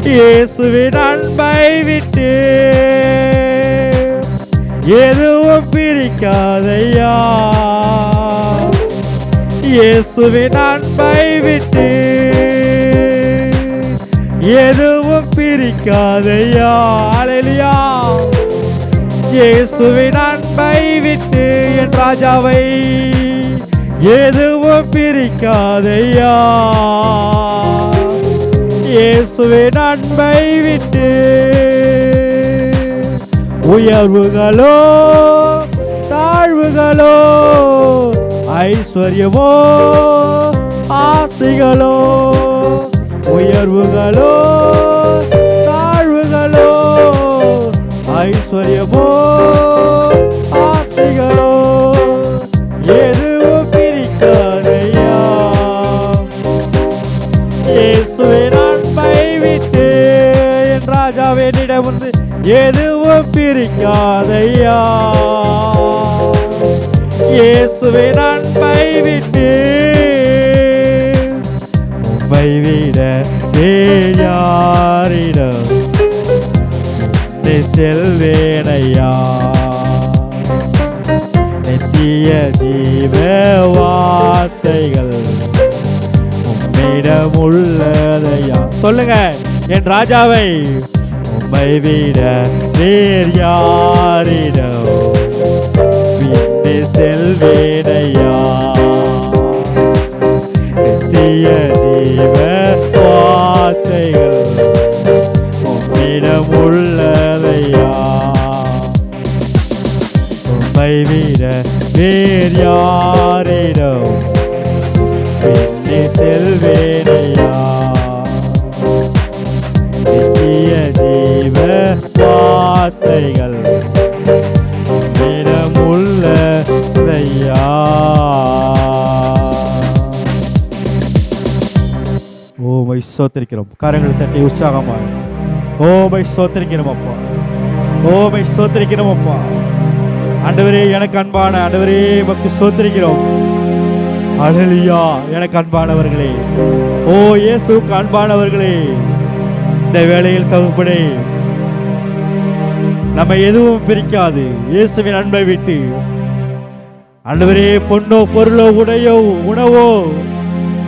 [SPEAKER 2] இயேசுவின் அன்பை விட்டு எதுவும் பிரிக்காதையா இயேசுவின் அன்பை விட்டு எதுவும் பிரிக்காதையா அல்லேலூயா இயேசுவின் அன்பை விட்டு என் ராஜாவை எதுவும் பிரிக்காதையா இயேசுவின் அன்பை விட்டு உயர்வுகளோ தாழ்வுகளோ ஐஸ்வர்யமோ ஆஸ்திகளோ உயர்வுகளோ தாழ்வுகளோ ஐஸ்வர்யமோ ஆஸ்திகளோ எதுவும் பிரிக்காதையா இயேசுவின் அன்பை விட்டு என் ராஜாவே என்னிடம் வந்து எதுவும் பிரிக்காதையா இயேசுவின் அன்பை விட்டு உம்மை விட யாரிடம் செல்வேனையா? நித்திய ஜீவ வார்த்தைகள் உம்மிடம் உள்ளதையா? சொல்லுங்க, என் ராஜாவை உம்மை விட வேறு யாரிடம் பின்னே செல்வேனையா? நித்திய ஜீவ வார்த்தைகள் உம்மிடம் உள்ளதையா? உம்மை விட வேறு யாரிடம் பின்னே செல்வேனையா? நித்திய ஜீவ வார்த்தைகள் உம்மிடம் உள்ளதையா? ஓமை ஸ்தோத்திரிக்கிறோம். கரங்களை தட்டி உற்சாகமாக ஓமை ஸ்தோத்திரிக்கிறோம் அப்பா. ஓமை ஸ்தோத்திரிக்கிறோம் அப்பா. ஆண்டவரே, எனக்கு அன்பான ஆண்டவரே, உமக்கு ஸ்தோத்திரிக்கிறோம். அல்லேலூயா. எனக்கு அன்பானவர்களே, ஓ இயேசுவுக்கு அன்பானவர்களே, இந்த வேளையில் தகுப்படே நம்ம எதுவும் பிரிக்காது இயேசுவின் அன்பை விட்டு. ஆண்டவரே, பொன்னோ பொருளோ உடையோ உணவோ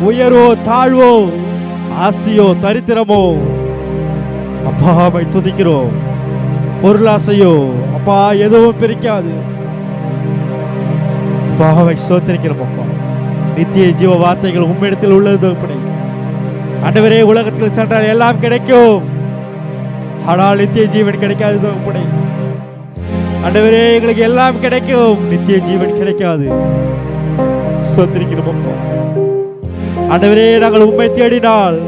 [SPEAKER 2] உயர்வோ தாழ்வோ ஆஸ்தியோ தரித்திரமோ அப்பா அவை துதிக்கிறோம். பொருளாசையோ அப்பா எதுவும் பிரிக்காது அப்பா அவை ஸ்தோத்திரிக்கிறோம் அப்பா. நித்திய ஜீவ வார்த்தைகள் உம்மிடத்தில் உள்ளது தகப்பனே. ஆண்டவரே, உலகத்தில் சென்றால் எல்லாம் கிடைக்கும், ஆனால் நித்திய ஜீவன் கிடைக்காது தகப்பனே. ஆண்டவரே, எங்களுக்கு எல்லாம் கிடைக்கும், நித்திய ஜீவன் கிடைக்காது. ஸ்தோத்திரிக்கிறோம் அப்பா. ஆண்டவரே, நாங்கள் உம்மை தேடினால்,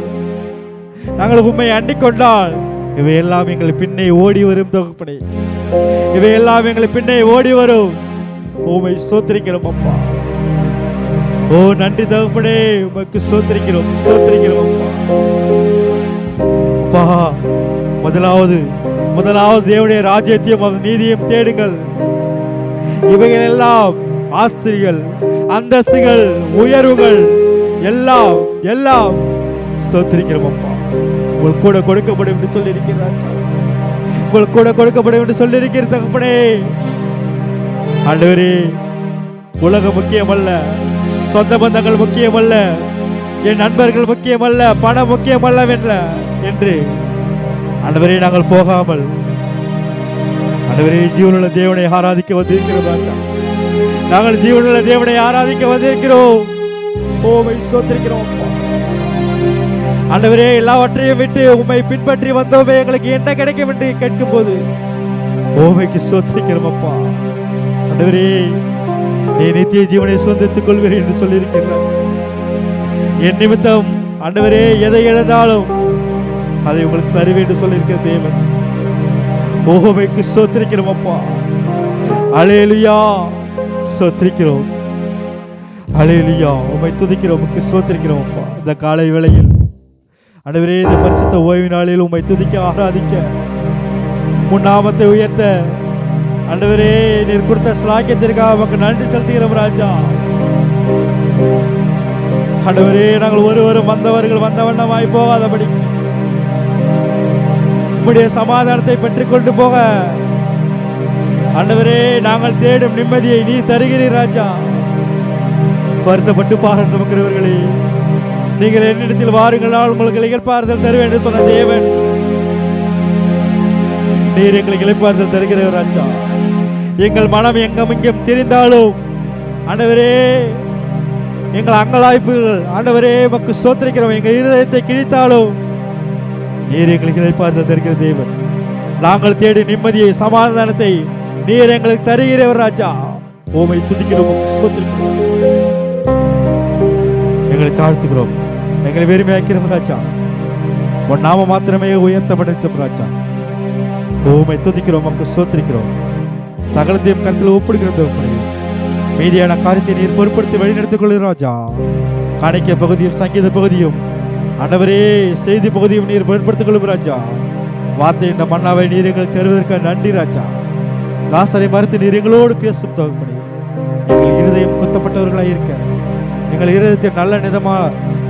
[SPEAKER 2] நாங்கள் உம்மை அண்டிக் கொண்டால் இவையெல்லாம் எங்களை பின்னே ஓடி வரும் தகப்பனே. இவையெல்லாம் எங்களை பின்னே ஓடி வரும். உம்மை ஸ்தோத்திரிக்கிறோம் அப்பா. ஓ நன்றி தகப்பனே, உமக்கு ஸ்தோத்திரிக்கிறோம், ஸ்தோத்திரிக்கிறோம் அப்பா. அப்பா, முதலாவது தேவனுடைய ராஜ்யத்தையும் அவர் நீதியையும் தேடுங்கள். இவைகள் எல்லாம் ஆஸ்திகள், அந்தஸ்துகள், உயர்வுகள் எல்லாம் எல்லாம் ஸ்தோத்திரிக்கிறோம் அப்பா. உங்களுக்கு கூட கொடுக்கப்படும் என்று சொல்லி இருக்கிறார். உங்களுக்கு கூட கொடுக்கப்படும் என்று சொல்லி இருக்கிற தகப்பனே. ஆண்டவரே, உலகம் முக்கியமல்ல, சொந்த பந்தங்கள் முக்கியமல்ல, என் நண்பர்கள் முக்கியமல்ல, பணம் முக்கியமல்ல என்று ஆண்டவரே நாங்கள் போகாமல், ஆண்டவரே, ஜீவனுள்ள தேவனை ஆராதிக்க வந்திருக்கிறோம் ராஜா. நாங்கள் ஜீவனுள்ள தேவனை ஆராதிக்க வந்திருக்கிறோம். உம்மை ஸ்தோத்திரிக்கிறோம் அப்பா. ஆண்டவரே, எல்லாவற்றையும் விட்டு உம்மை பின்பற்றி வந்தோமே, எங்களுக்கு என்ன கிடைக்கும் என்று கேட்கும் போது உம்மைக்கு ஸ்தோத்திரிக்கிறோம் அப்பா. ஆண்டவரே, நீ நித்திய ஜீவனை சுதந்திரித்துக் கொள்வீர்கள் என்று சொல்லியிருக்கிறார். என் நிமித்தம் ஆண்டவரே எதை இழந்தாலும் அதை உங்களுக்கு தருவேன் என்று சொல்லியிருக்கிற தேவன். உம்மைக்கு ஸ்தோத்திரிக்கிறோம் அப்பா. அல்லேலூயா. ஸ்தோத்திரிக்கிறோம். அல்லேலூயா. உம்மை துதிக்கிறோம், உமக்கு ஸ்தோத்திரிக்கிறோம் அப்பா. இந்த காலை வேளையில் ஆண்டவரே, இந்த பரிசுத்த ஓய்வு நாளில் உம்மை துதிக்க, ஆராதிக்க, உன் நாமத்தை உயர்த்த ஆண்டவரே நீர் கொடுத்த ஸ்லாக்கியத்திற்காக உமக்கு நன்றி செலுத்துகிறோம் ராஜா. ஆண்டவரே, நாங்கள் ஒருவரும் வந்தவர்கள் வந்த வண்ணமாய் போகாதபடி உம்முடைய சமாதானத்தை பெற்றுக் கொண்டு போக ஆண்டவரே நாங்கள் தேடும் நிம்மதியை நீ தருகிறீர் ராஜா. வருத்தப்பட்டு பாரம் சுமக்கிறவர்களே, நீங்கள் என்னிடத்தில் வாருங்கள், நான் உங்களுக்கு இளைப்பாறுதல் தருவேன் என்று சொன்ன தேவன், நீர் எங்களுக்கு இளைப்பாறுதல் தருகிறவர் ராஜா. எங்கள் மனம் எங்கும் இங்கும் திரிந்தாலும் ஆண்டவரே, எங்கள் அங்கலாய்ப்புகள் ஆண்டவரே உமக்கு ஸ்தோத்திரிக்கிறோம், எங்கள் இருதயத்தை கிழித்தாலும் நீர் எங்களுக்கு இளைப்பாறுதல் தருகிற தேவன். நாங்கள் தேடி நிம்மதியை, சமாதானத்தை நீர் எங்களுக்கு தருகிறவர் ராஜா. உம்மை துதிக்கிறோம், ஸ்தோத்திரிக்கிறோம். எங்களை தாழ்த்துகிறோம், எங்களை வெறுமையாக்கிறோம் ராஜா. உன் நாம மாத்திரமே உயர்த்தப்படும் ராஜா. உம்மை துதிக்கிறோம், உமக்கு ஸ்தோத்திரிக்கிறோம். சகலத்தையும் கருத்தில் ஒப்பிடுகிறோம். மீதியான காரியத்தை நீர் பொறுப்படுத்தி வழிநடத்திக் கொள்ளும் ராஜா. காணிக்கை பகுதியும் சங்கீத பகுதியும் ஆண்டவரே செய்தி பகுதியும் நீர் பொருட்படுத்திக் கொள்ளும் ராஜா. வார்த்தை என்ற மன்னாவை நீர் எங்களுக்கு தருவதற்காக நன்றி ராஜா. தாசரை மறுத்து நீர் எங்களோடு பேசும் தகப்பனே. எங்கள் இருதயம் குத்தப்பட்டவர்களாக இருக்க, எங்கள் இருதயத்தை நல்ல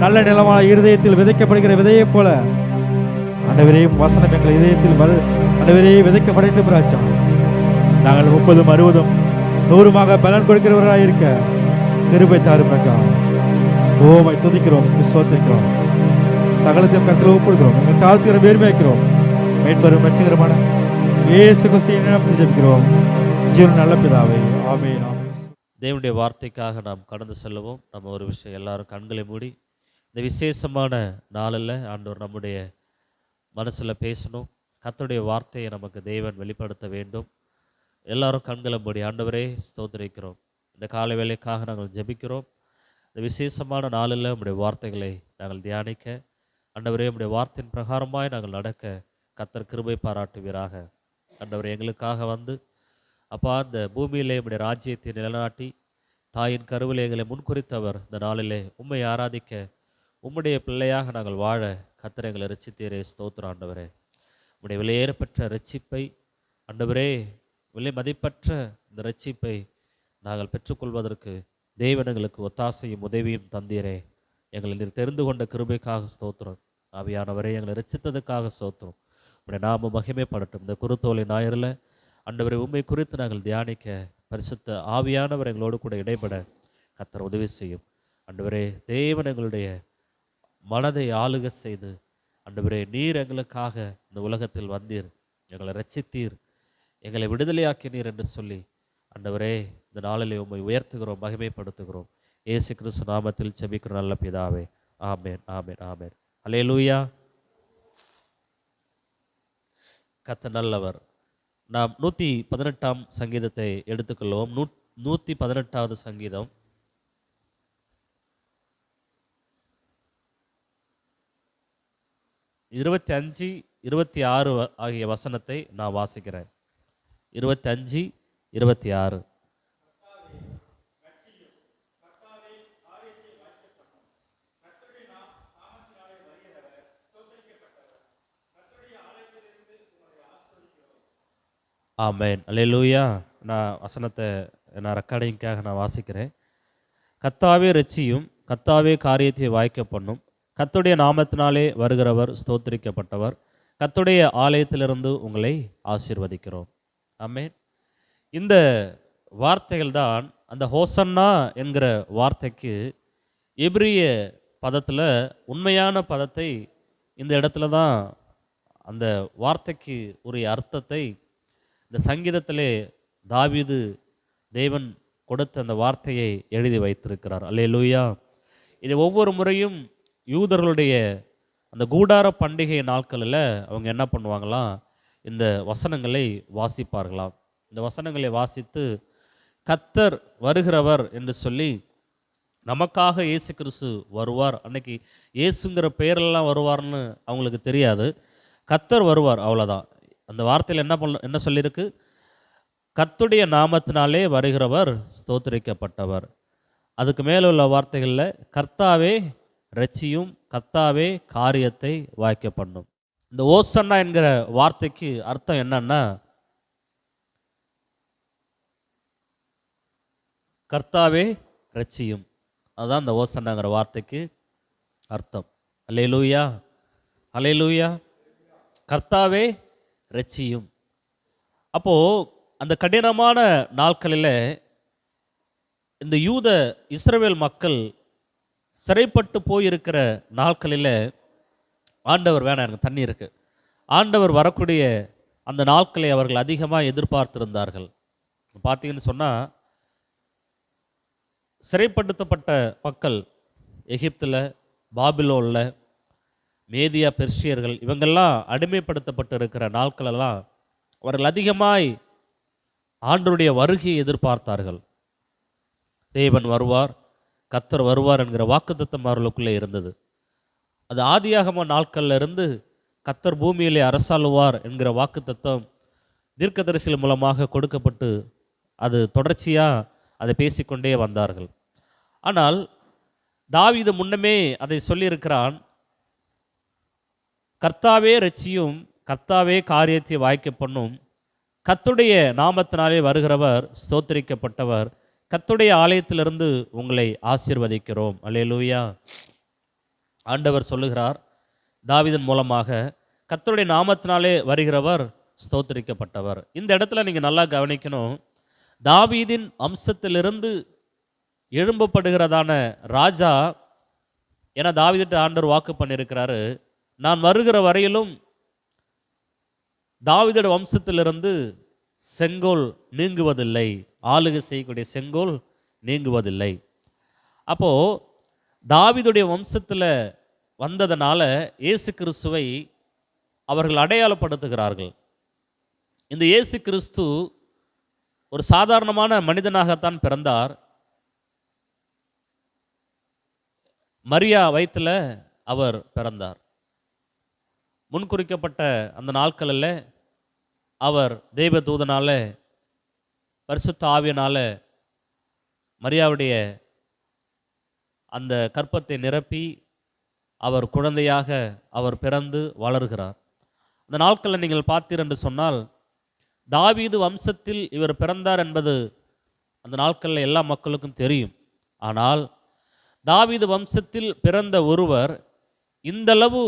[SPEAKER 2] நல்ல நிலமான இருதயத்தில் விதைக்கப்படுகிற விதையைப் போல ஆண்டவரே வசனம் எங்கள் இதயத்தில் ஆண்டவரே விதைக்கப்படட்டும் ராஜா. நாங்கள் 30, 60, 100 பலன் கொடுக்கிறவர்களாக இருக்க கிருபை தாரும் ராஜா. ஓமை துதிக்கிறோம், ஸ்தோத்திரிக்கிறோம், சகலத்தையும் கருத்தில் ஒப்புடுகிறோம், உங்கள் தாழ்த்துகிற வேர்மையாக்கிறோம். மீட்பரும் ரட்சகருமான இயேசு கிறிஸ்துவின் நாமத்தில் ஜெபிக்கிறோம் ஜீவன் நல்ல பிதாவே, ஆமென்.
[SPEAKER 1] தேவனுடைய வார்த்தைக்காக நாம் கடந்து செல்லுவோம். நம்ம ஒரு விஷயம், எல்லாரும் கண்களை மூடி இந்த விசேஷமான நாளில் ஆண்டவர் நம்முடைய மனசில் பேசணும். கர்த்தருடைய வார்த்தையை நமக்கு தேவன் வெளிப்படுத்த வேண்டும். எல்லாரும் கண்களை மூடி ஆண்டவரே ஸ்தோத்திரிக்கிறோம். இந்த காலை வேளைக்காக நாங்கள் ஜெபிக்கிறோம். இந்த விசேஷமான நாளில் உம்முடைய வார்த்தைகளை நாங்கள் தியானிக்க, ஆண்டவரே உம்முடைய வார்த்தையின் பிரகாரமாய் நாங்கள் நடக்க கர்த்தர் கிருபை பாராட்டுவீராக. ஆண்டவரே எங்களுக்காக வந்து அப்பா இந்த பூமியிலே உம்முடைய ராஜ்யத்தை நிலைநாட்டி தாயின் கருவிலே எங்களை முன்குறித்தவர். இந்த நாளிலே உம்மை ஆராதிக்க உம்முடைய பிள்ளையாக நாங்கள் வாழ கர்த்தர் எங்களை ரட்சித்தீரே. ஸ்தோத்திரம் ஆண்டவரே. உம்முடைய விலையேறப்பெற்ற ரட்சிப்பை ஆண்டவரே, விலை மதிப்பற்ற இந்த ரட்சிப்பை நாங்கள் பெற்றுக்கொள்வதற்கு தேவன் எங்களுக்கு ஒத்தாசையும் உதவியும் தந்தீரே. எங்களை நீர் தெரிந்து கொண்ட கிருபைக்காக ஸ்தோத்திரம். ஆவியானவரே, எங்களை ரட்சித்ததுக்காக ஸ்தோத்திரம். உம்முடைய நாம மகிமைப்படட்டும். இந்த குருத்தோலை ஞாயிறில் ஆண்டவரை உண்மை குறித்து நாங்கள் தியானிக்க பரிசுத்த ஆவியானவர் எங்களோடு கூட இடைபட கர்த்தர் உதவி செய்யும். ஆண்டவரே, தேவன் எங்களுடைய மனதை ஆளுக செய்து ஆண்டவரே, நீர் எங்களுக்காக இந்த உலகத்தில் வந்தீர், எங்களை ரட்சித்தீர், எங்களை விடுதலையாக்கினீர் என்று சொல்லி ஆண்டவரே இந்த நாளிலே உம்மை உயர்த்துகிறோம், மகிமைப்படுத்துகிறோம். இயேசு கிறிஸ்து நாமத்தில் ஜெபிக்கிற நல்ல பிதாவே, ஆமென், ஆமென், ஆமென். அல்லேலூயா. கர்த்தர் நல்லவர். நாம் 118ஆம் சங்கீதத்தை எடுத்துக்கொள்வோம். 118வது சங்கீதம் 25, 26 ஆகிய வசனத்தை நான் வாசிக்கிறேன். 25, 26. ஆமென், அல்லேலூயா. நான் வசனத்தை ரெக்கார்டிங்காக நான் வாசிக்கிறேன். கர்த்தாவே ரட்சியும், கர்த்தாவே காரியத்தை வாய்க்க பண்ணும், கர்த்தருடைய நாமத்தினாலே வருகிறவர் ஸ்தோத்திரிக்கப்பட்டவர், கர்த்தருடைய ஆலயத்திலிருந்து உங்களை ஆசீர்வதிக்கிறோம். ஆமென். இந்த வார்த்தைகள் தான் அந்த ஹோசன்னா என்கிற வார்த்தைக்கு எபிரிய பதத்தில் உண்மையான பதத்தை இந்த இடத்துல தான் அந்த வார்த்தைக்கு உரிய அர்த்தத்தை இந்த சங்கீதத்திலே தாவீது தேவன் கொடுத்த அந்த வார்த்தையை எழுதி வைத்திருக்கிறார். அல்லேலூயா. இது ஒவ்வொரு முறையும் யூதர்களுடைய அந்த கூடார பண்டிகை நாட்களில் அவங்க என்ன பண்ணுவாங்களாம், இந்த வசனங்களை வாசிப்பார்களாம். இந்த வசனங்களை வாசித்து கர்த்தர் வருகிறவர் என்று சொல்லி நமக்காக இயேசு கிறிஸ்து வருவார். அன்னைக்கு இயேசுங்கிற பெயரெல்லாம் வருவார்னு அவங்களுக்கு தெரியாது. கர்த்தர் வருவார், அவ்வளோதான். அந்த வார்த்தையில் என்ன சொல்லியிருக்கு? கர்த்தருடைய நாமத்தினாலே வருகிறவர் ஸ்தோத்திரிக்கப்பட்டவர். அதுக்கு மேலே உள்ள வார்த்தைகளில் கர்த்தாவே ரட்சியும், கர்த்தாவே காரியத்தை வாய்க்க பண்ணும். இந்த ஓசன்னா என்கிற வார்த்தைக்கு அர்த்தம் என்னன்னா, கர்த்தாவே ரட்சியும். அதுதான் இந்த ஓசன்னாங்கிற வார்த்தைக்கு அர்த்தம். அல்லேலூயா, அல்லேலூயா. கர்த்தாவே ரட்சியும். அப்போது அந்த கடினமான நாட்களில் இந்த யூத இஸ்ரவேல் மக்கள் சிறைப்பட்டு போயிருக்கிற நாட்களில் ஆண்டவர், வேணாம் எனக்கு தண்ணி இருக்குது, ஆண்டவர் வரக்கூடிய அந்த நாட்களை அவர்கள் அதிகமாக எதிர்பார்த்திருந்தார்கள். பார்த்தீங்கன்னு சொன்னால் சிறைப்படுத்தப்பட்ட மக்கள் எகிப்தில், பாபிலோனில், மேதியா பெர்ஷியர்கள் இவங்கெல்லாம் அடிமைப்படுத்தப்பட்டு இருக்கிற நாட்களெல்லாம் அவர்கள் அதிகமாய் ஆண்டவருடைய வருகையை எதிர்பார்த்தார்கள். தேவன் வருவார், கர்த்தர் வருவார் என்கிற வாக்குத்தத்தம் அவர்களுக்குள்ளே இருந்தது. அது ஆதியாகம நாட்களில் இருந்து கர்த்தர் பூமியிலே அரசாளுவார் என்கிற வாக்குத்தத்தம் தீர்க்கதரிசிகள் மூலமாக கொடுக்கப்பட்டு அது தொடர்ச்சியாக அதை பேசிக்கொண்டே வந்தார்கள். ஆனால் தாவீது முன்னமே அதை சொல்லியிருக்கிறான், கர்த்தாவே ரட்சியும், கர்த்தாவே காரியத்தை வாய்க்க பண்ணும், கர்த்தருடைய நாமத்தினாலே வருகிறவர் ஸ்தோத்திரிக்கப்பட்டவர், கர்த்தருடைய ஆலயத்திலிருந்து உங்களை ஆசீர்வதிக்கிறோம். அல்லேலூயா. ஆண்டவர் சொல்லுகிறார் தாவீதின் மூலமாக, கர்த்தருடைய நாமத்தினாலே வருகிறவர் ஸ்தோத்திரிக்கப்பட்டவர். இந்த இடத்துல நீங்கள் நல்லா கவனிக்கணும். தாவீதின் வம்சத்திலிருந்து எழும்பப்படுகிறதான ராஜா, ஏன்னா தாவீதிட்ட ஆண்டவர் வாக்கு பண்ணியிருக்கிறாரு, நான் வருகிற வரையிலும் தாவீதோட வம்சத்திலிருந்து செங்கோல் நீங்குவதில்லை, ஆளுகை செய்யக்கூடிய செங்கோல் நீங்குவதில்லை. அப்போது தாவீதுடைய வம்சத்தில் வந்ததனால இயேசு கிறிஸ்துவை அவர்கள் அடையாளப்படுத்துகிறார்கள். இந்த இயேசு கிறிஸ்து ஒரு சாதாரணமான மனிதனாகத்தான் பிறந்தார். மரியா வயிற்றில் அவர் பிறந்தார். முன்குறிக்கப்பட்ட அந்த நாட்களில் அவர் தெய்வ தூதனால, பரிசுத்த ஆவியினால மரியாவுடைய அந்த கற்பத்தை நிரப்பி அவர் குழந்தையாக அவர் பிறந்து வளர்கிறார். அந்த நாட்களில் நீங்கள் பார்த்தீர் என்று சொன்னால், தாவீது வம்சத்தில் இவர் பிறந்தார் என்பது அந்த நாட்களில் எல்லா மக்களுக்கும் தெரியும். ஆனால் தாவீது வம்சத்தில் பிறந்த ஒருவர் இந்தளவு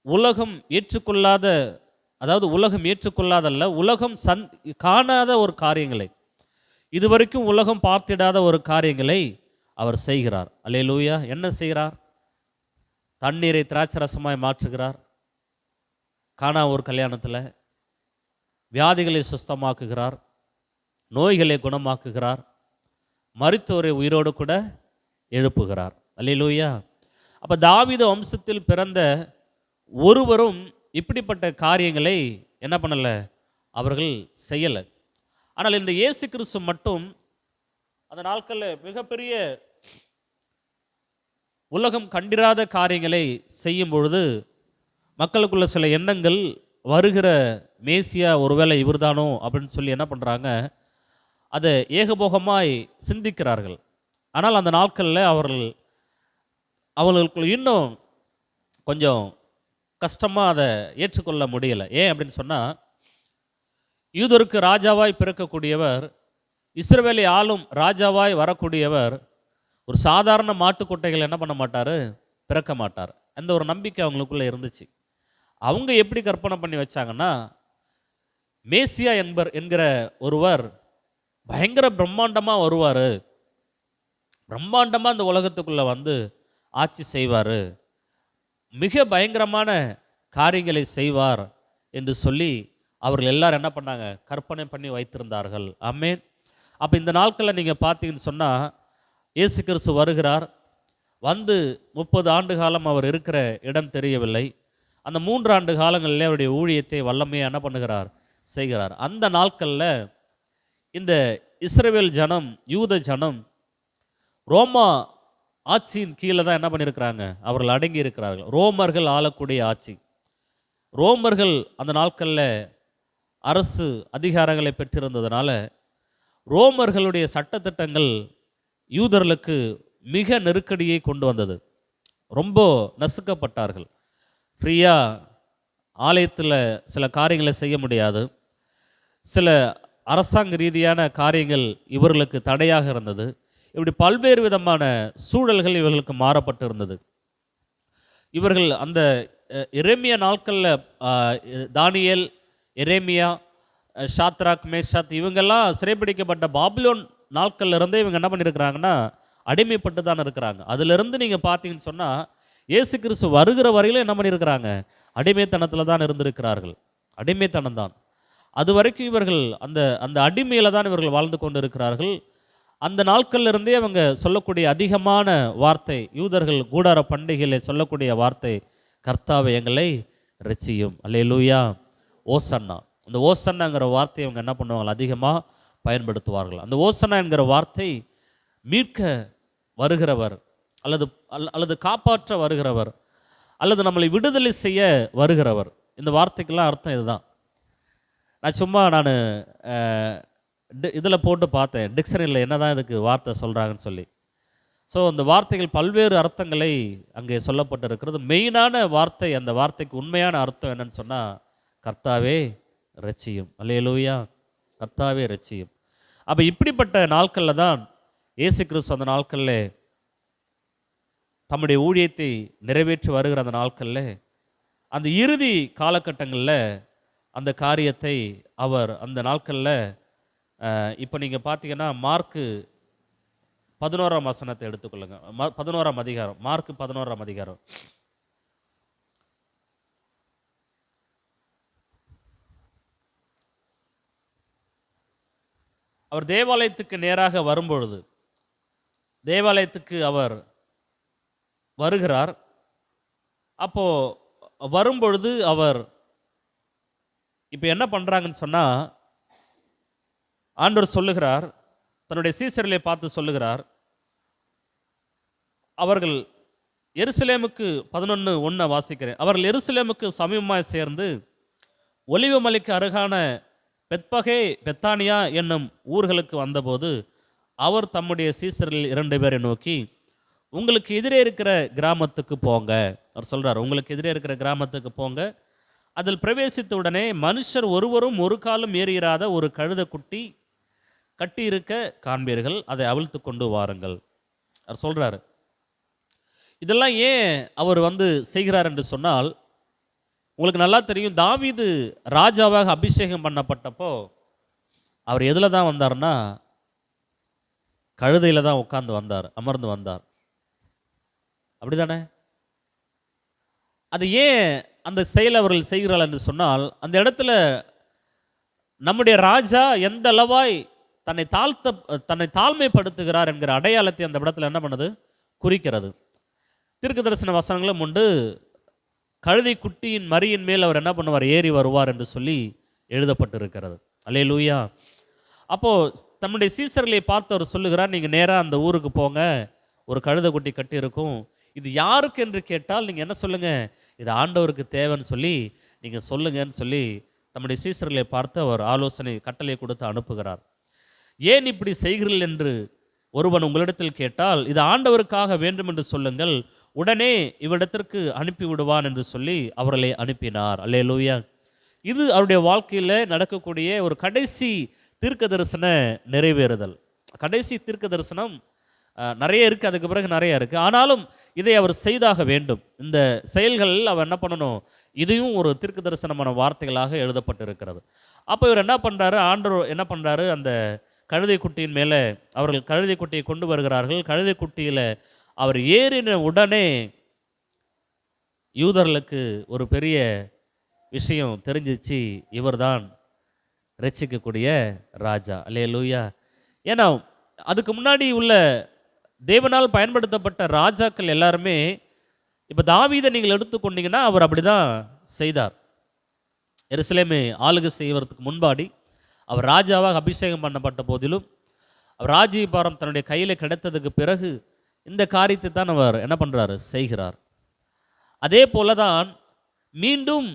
[SPEAKER 1] உலகம் ஏற்றுக்கொள்ளாத, அதாவது உலகம் ஏற்றுக்கொள்ளாதல்ல, உலகம் காணாத ஒரு காரியங்களை, இதுவரைக்கும் உலகம் பார்த்திடாத ஒரு காரியங்களை அவர் செய்கிறார். அல்லேலூயா. என்ன செய்கிறார்? தண்ணீரை திராட்சரசமாய் மாற்றுகிறார். காணா ஒரு கல்யாணத்தில் வியாதிகளை சுஸ்தமாக்குகிறார், நோய்களை குணமாக்குகிறார், மரித்தோரை உயிரோடு கூட எழுப்புகிறார். அல்லேலூயா. அப்போ தாவீது வம்சத்தில் பிறந்த ஒருவரும் இப்படிப்பட்ட காரியங்களை என்ன பண்ணலை, அவர்கள் செய்யலை. ஆனால் இந்த இயேசு கிறிஸ்து மட்டும் அந்த நாட்களில் மிகப்பெரிய உலகம் கண்டிராத காரியங்களை செய்யும் பொழுது மக்களுக்குள்ள சில எண்ணங்கள், வருகிற மேசியா ஒருவேளை இவர்தானோ அப்படின்னு சொல்லி என்ன பண்ணுறாங்க, அதை ஏகபோகமாய் சிந்திக்கிறார்கள். ஆனால் அந்த நாட்களில் அவர்களுக்கு இன்னும் கொஞ்சம் கஷ்டமாக அதை ஏற்றுக்கொள்ள முடியலை. ஏன் அப்படின்னு சொன்னால், யூதருக்கு ராஜாவாய் பிறக்கக்கூடியவர், இஸ்ரவேலை ஆளும் ராஜாவாய் வரக்கூடியவர் ஒரு சாதாரண மாட்டுக்கொட்டைகள் என்ன பண்ண மாட்டார், பிறக்க மாட்டார். அந்த ஒரு நம்பிக்கை அவங்களுக்குள்ளே இருந்துச்சு. அவங்க எப்படி கற்பனை பண்ணி வச்சாங்கன்னா, மேசியா என்கிற ஒருவர் பயங்கர பிரம்மாண்டமாக வருவார், பிரம்மாண்டமாக இந்த உலகத்துக்குள்ளே வந்து ஆட்சி செய்வார், மிக பயங்கரமான காரியங்களை செய்வார் என்று சொல்லி அவர்கள் எல்லாரும் என்ன பண்ணாங்க, கற்பனை பண்ணி வைத்திருந்தார்கள். ஆமென். அப்போ இந்த நாட்களில் நீங்கள் பார்த்தீங்கன்னு சொன்னால், இயேசு கிறிஸ்து வருகிறார். வந்து 30 ஆண்டு காலம் அவர் இருக்கிற இடம் தெரியவில்லை. அந்த 3 ஆண்டு காலங்களில் அவருடைய ஊழியத்தை வல்லமையாக என்ன பண்ணுகிறார், செய்கிறார். அந்த நாட்களில் இந்த இஸ்ரவேல் ஜனம், யூத ஜனம் ரோமா ஆட்சியின் கீழே தான் என்ன பண்ணியிருக்கிறாங்க, அவர்கள் அடங்கி இருக்கிறார்கள். ரோமர்கள் ஆளக்கூடிய ஆட்சி. ரோமர்கள் அந்த நாட்களில் அரசு அதிகாரங்களை பெற்றிருந்ததுனால ரோமர்களுடைய சட்டத்திட்டங்கள் யூதர்களுக்கு மிக நெருக்கடியை கொண்டு வந்தது. ரொம்ப நசுக்கப்பட்டார்கள். ஃப்ரீயாக ஆலயத்தில் சில காரியங்களை செய்ய முடியாது. சில அரசாங்க ரீதியான காரியங்கள் இவர்களுக்கு தடையாக இருந்தது. இப்படி பல்வேறு விதமான சூழல்கள் இவர்களுக்கு மாறப்பட்டு இருந்தது. இவர்கள் அந்த எரேமியா நாட்களில் தானியேல், எரேமியா, ஷாத்ராக், மேஷாத் இவங்கெல்லாம் சிறைப்பிடிக்கப்பட்ட பாபிலோன் நாட்கள்ல இருந்தே இவங்க என்ன பண்ணியிருக்கிறாங்கன்னா, அடிமைப்பட்டு தான் இருக்கிறாங்க. அதிலிருந்து நீங்கள் பார்த்தீங்கன்னு சொன்னால், இயேசு கிறிஸ்து வருகிற வரையிலும் என்ன பண்ணியிருக்கிறாங்க, அடிமைத்தனத்தில் தான் இருந்திருக்கிறார்கள். அடிமைத்தனம் தான். அது வரைக்கும் இவர்கள் அந்த அந்த அடிமையில் தான் இவர்கள் வாழ்ந்து கொண்டு இருக்கிறார்கள். அந்த நாட்கள்ல இருந்தே அவங்க சொல்லக்கூடிய அதிகமான வார்த்தை, யூதர்கள் கூடார பண்டிகையிலே சொல்லக்கூடிய வார்த்தை, கர்த்தாவே எங்களை ரட்சியும். அல்லேலூயா, ஓசன்னா. அந்த ஓசன்னாங்கிற வார்த்தையை அவங்க என்ன பண்ணுவாங்க, அதிகமாக பயன்படுத்துவார்கள். அந்த ஓசன்னா என்கிற வார்த்தை மீட்க வருகிறவர், அல்லது காப்பாற்ற வருகிறவர், அல்லது நம்மளை விடுதலை செய்ய வருகிறவர். இந்த வார்த்தைக்கெல்லாம் அர்த்தம் இதுதான். நான் இதில் போட்டு பார்த்தேன், டிக்ஷனரியில் என்ன தான் இதுக்கு வார்த்தை சொல்கிறாங்கன்னு சொல்லி. ஸோ அந்த வார்த்தைகள் பல்வேறு அர்த்தங்களை அங்கே சொல்லப்பட்டிருக்கிறது. மெயினான வார்த்தை, அந்த வார்த்தைக்கு உண்மையான அர்த்தம் என்னன்னு சொன்னால், கர்த்தாவே ரட்சியும். அல்லேலூயா, கர்த்தாவே ரட்சியும். அப்போ இப்படிப்பட்ட நாட்களில் தான் இயேசு கிறிஸ்து அந்த நாட்களில் தம்முடைய ஊழியத்தை நிறைவேற்றி வருகிற அந்த நாட்களில், அந்த இறுதி காலகட்டங்களில் அந்த காரியத்தை அவர் அந்த நாட்களில், இப்போ நீங்கள் பார்த்தீங்கன்னா மார்க்கு 11ஆம் வசனத்தை எடுத்துக்கொள்ளுங்க. 11ஆம் அதிகாரம், மார்க்கு 11ஆம் அதிகாரம். அவர் தேவாலயத்துக்கு நேராக வரும்பொழுது, தேவாலயத்துக்கு அவர் வருகிறார். அப்போ வரும்பொழுது அவர் இப்போ என்ன பண்ணுறாங்கன்னு சொன்னால், ஆண்டவர் சொல்லுகிறார், தன்னுடைய சீசர்களை பார்த்து சொல்லுகிறார், அவர்கள் எருசலேமுக்கு 11:1 வாசிக்கிறேன். அவர்கள் எருசலேமுக்கு சமீபமாய் சேர்ந்து ஒலிவ மலைக்கு அருகான பெத்பகே பெத்தானியா என்னும் ஊர்களுக்கு வந்தபோது அவர் தம்முடைய சீசரில் 2 பேரை நோக்கி, உங்களுக்கு எதிரே இருக்கிற கிராமத்துக்கு போங்க. அவர் சொல்றார், உங்களுக்கு எதிரே இருக்கிற கிராமத்துக்கு போங்க. அதில் பிரவேசித்த உடனே மனுஷர் ஒருவரும் ஒரு காலும் ஏறியிராத ஒரு கழுதை குட்டி கட்டியிருக்க காண்பீர்கள், அதை அவிழ்த்து கொண்டு வாருங்கள். அவர் சொல்றாரு. இதெல்லாம் ஏன் அவர் செய்கிறார் என்று சொன்னால், உங்களுக்கு நல்லா தெரியும், தாவீது ராஜாவாக அபிஷேகம் பண்ணப்பட்டப்போ அவர் எதில் தான் வந்தார்னா, கழுதையில் தான் உட்கார்ந்து வந்தார், அமர்ந்து வந்தார். அப்படிதானே? அது ஏன் அந்த செயல் அவர்கள் செய்கிறார்கள் என்று சொன்னால், அந்த இடத்துல நம்முடைய ராஜா எந்த அளவாய் தன்னை தாழ்மைப்படுத்துகிறார் என்கிற அடையாளத்தை அந்த இடத்துல என்ன பண்ணுது, குறிக்கிறது. தீர்க்க தரிசன வசனங்களும் உண்டு. கழுதை குட்டியின் மரியின் மேல் அவர் என்ன பண்ணுவார், ஏறி வருவார் என்று சொல்லி எழுதப்பட்டிருக்கிறது. அல்லேலூயா. அப்போ தம்முடைய சீசர்களை பார்த்து அவர் சொல்லுகிறார், நீங்க நேராக அந்த ஊருக்கு போங்க, ஒரு கழுதை குட்டி கட்டி இருக்கும். இது யாருக்கு என்று கேட்டால் நீங்க என்ன சொல்லுங்க, இது ஆண்டவருக்கு தேவைன்னு சொல்லி நீங்க சொல்லுங்கன்னு சொல்லி தம்முடைய சீசர்களை பார்த்து அவர் ஆலோசனை கட்டளை கொடுத்து அனுப்புகிறார். ஏன் இப்படி செய்கிறீர்கள் என்று ஒருவன் உங்களிடத்தில் கேட்டால், இது ஆண்டவருக்காக வேண்டும் என்று சொல்லுங்கள், உடனே இவ்விடத்திற்கு அனுப்பி விடுவான் என்று சொல்லி அவர்களை அனுப்பினார். அல்லேலூயா. இது அவருடைய வாழ்க்கையில் நடக்கக்கூடிய ஒரு கடைசி தீர்க்க தரிசன நிறைவேறுதல். கடைசி தீர்க்க தரிசனம் நிறைய இருக்குது, அதுக்கு பிறகு நிறைய இருக்குது. ஆனாலும் இதை அவர் செய்தாக வேண்டும். இந்த செயல்களில் அவர் என்ன பண்ணணும், இதையும் ஒரு தீர்க்க தரிசனமான வார்த்தைகளாக எழுதப்பட்டிருக்கிறது. அப்போ இவர் என்ன பண்ணுறாரு, ஆண்டவர் என்ன பண்ணுறாரு, அந்த கழுதை குட்டியின் மேலே அவர்கள் கழுதை குட்டியை கொண்டு வருகிறார்கள். கழுதை குட்டியில் அவர் ஏறின உடனே யூதர்களுக்கு ஒரு பெரிய விஷயம் தெரிஞ்சிச்சு, இவர்தான் ரட்சிக்கக்கூடிய ராஜா. அல்லேலூயா. ஏன்னா அதுக்கு முன்னாடி உள்ள தேவனால் பயன்படுத்தப்பட்ட ராஜாக்கள் எல்லாருமே, இப்போ தாவீதை நீங்கள் எடுத்துக்கொண்டீங்கன்னா அவர் அப்படி தான் செய்தார். எருசலேமை ஆளுகை செய்வதற்கு முன்பாடி அவர் ராஜாவாக அபிஷேகம் பண்ணப்பட்ட போதிலும், அவர் ராஜ்யபாரம் தன்னுடைய கையில் கிடைத்ததுக்கு பிறகு இந்த காரியத்தை தான் அவர் என்ன பண்ணுறாரு, செய்கிறார். அதே போல தான் மீண்டும்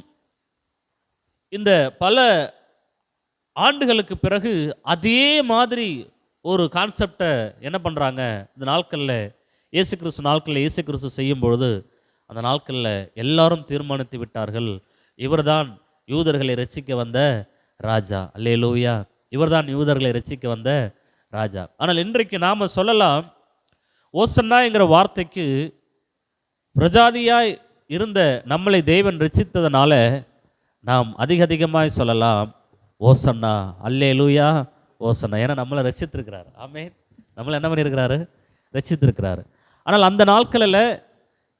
[SPEAKER 1] இந்த பல ஆண்டுகளுக்கு பிறகு அதே மாதிரி ஒரு கான்செப்டை என்ன பண்ணுறாங்க, இந்த நாட்களில் இயேசு கிறிஸ்து நாட்களில் இயேசு கிறிஸ்து செய்யும் பொழுது அந்த நாட்களில் எல்லாரும் தீர்மானித்து விட்டார்கள், இவர்தான் யூதர்களை ரட்சிக்க வந்த ராஜா. அல்லேலூயா. இவர்தான் யூதர்களை ரட்சிக்க வந்த ராஜா. ஆனால் இன்றைக்கு நாம் சொல்லலாம், ஓசன்னா என்கிற வார்த்தைக்கு பிரஜாதியாய் இருந்த நம்மளை தேவன் ரட்சித்ததுனால நாம் அதிகமாய் சொல்லலாம், ஓசன்னா, அல்லேலூயா, ஓசன்னா. ஏன்னா நம்மளை ரட்சித்திருக்கிறார். ஆமென். நம்மளை என்ன பண்ணியிருக்கிறாரு, ரட்சித்திருக்கிறாரு. ஆனால் அந்த நாட்களில்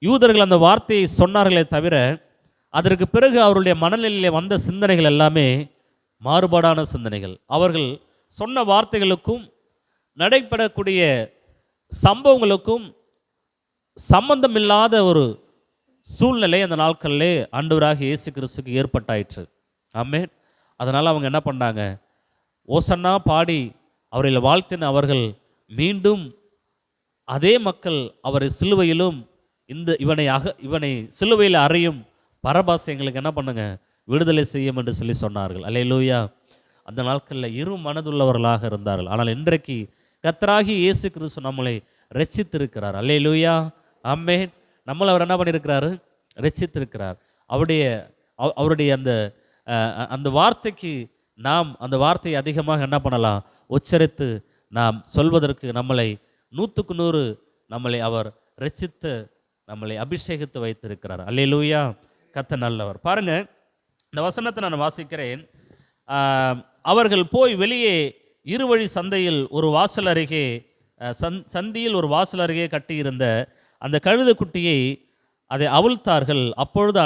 [SPEAKER 1] யூதர்கள் அந்த வார்த்தையை சொன்னார்களே தவிர, அதற்கு பிறகு அவருடைய மனநிலையில் வந்த சிந்தனைகள் எல்லாமே மாறுபாடான சிந்தனைகள். அவர்கள் சொன்ன வார்த்தைகளுக்கும் நடைபெறக்கூடிய சம்பவங்களுக்கும் சம்பந்தமில்லாத ஒரு சூழ்நிலை அந்த நாட்களிலே ஆண்டவராகிய இயேசு கிறிஸ்துக்கு ஏற்பட்டாயிற்று. ஆமென். அதனால் அவங்க என்ன பண்ணாங்க, ஓசன்னா பாடி அவர்களை வாழ்த்தின அவர்கள் மீண்டும் அதே மக்கள் அவரை சிலுவையிலும் இவனை சிலுவையில் அறையும் பரபாசை எங்களுக்கு என்ன பண்ணுங்க, விடுதலை செய்யும் என்று சொல்லி சொன்னார்கள். அல்லேலூயா. அந்த நாட்களில் இரு மனதுள்ளவர்களாக இருந்தார்கள். ஆனால் இன்றைக்கு கர்த்தராகிய இயேசு கிறிஸ்து நம்மளை ரட்சித்திருக்கிறார். அல்லேலூயா. ஆமென். நம்மளை அவர் என்ன பண்ணியிருக்கிறாரு, ரட்சித்திருக்கிறார். அவருடைய அந்த வார்த்தைக்கு நாம் அந்த வார்த்தையை அதிகமாக என்ன பண்ணலாம், உச்சரித்து நாம் சொல்வதற்கு நம்மளை 100க்கு 100 நம்மளை அவர் ரட்சித்த நம்மளை அபிஷேகித்து வைத்திருக்கிறார். அல்லேலூயா. கர்த்தர் நல்லவர். பாருங்க, இந்த வசனத்தை நான் வாசிக்கிறேன். அவர்கள் போய் வெளியே இருவழி சந்தையில் ஒரு வாசல் அருகே சந்தியில் ஒரு வாசல் அருகே கட்டியிருந்த அந்த கழுதை குட்டியை அதை அவிழ்த்தார்கள். அப்பொழுது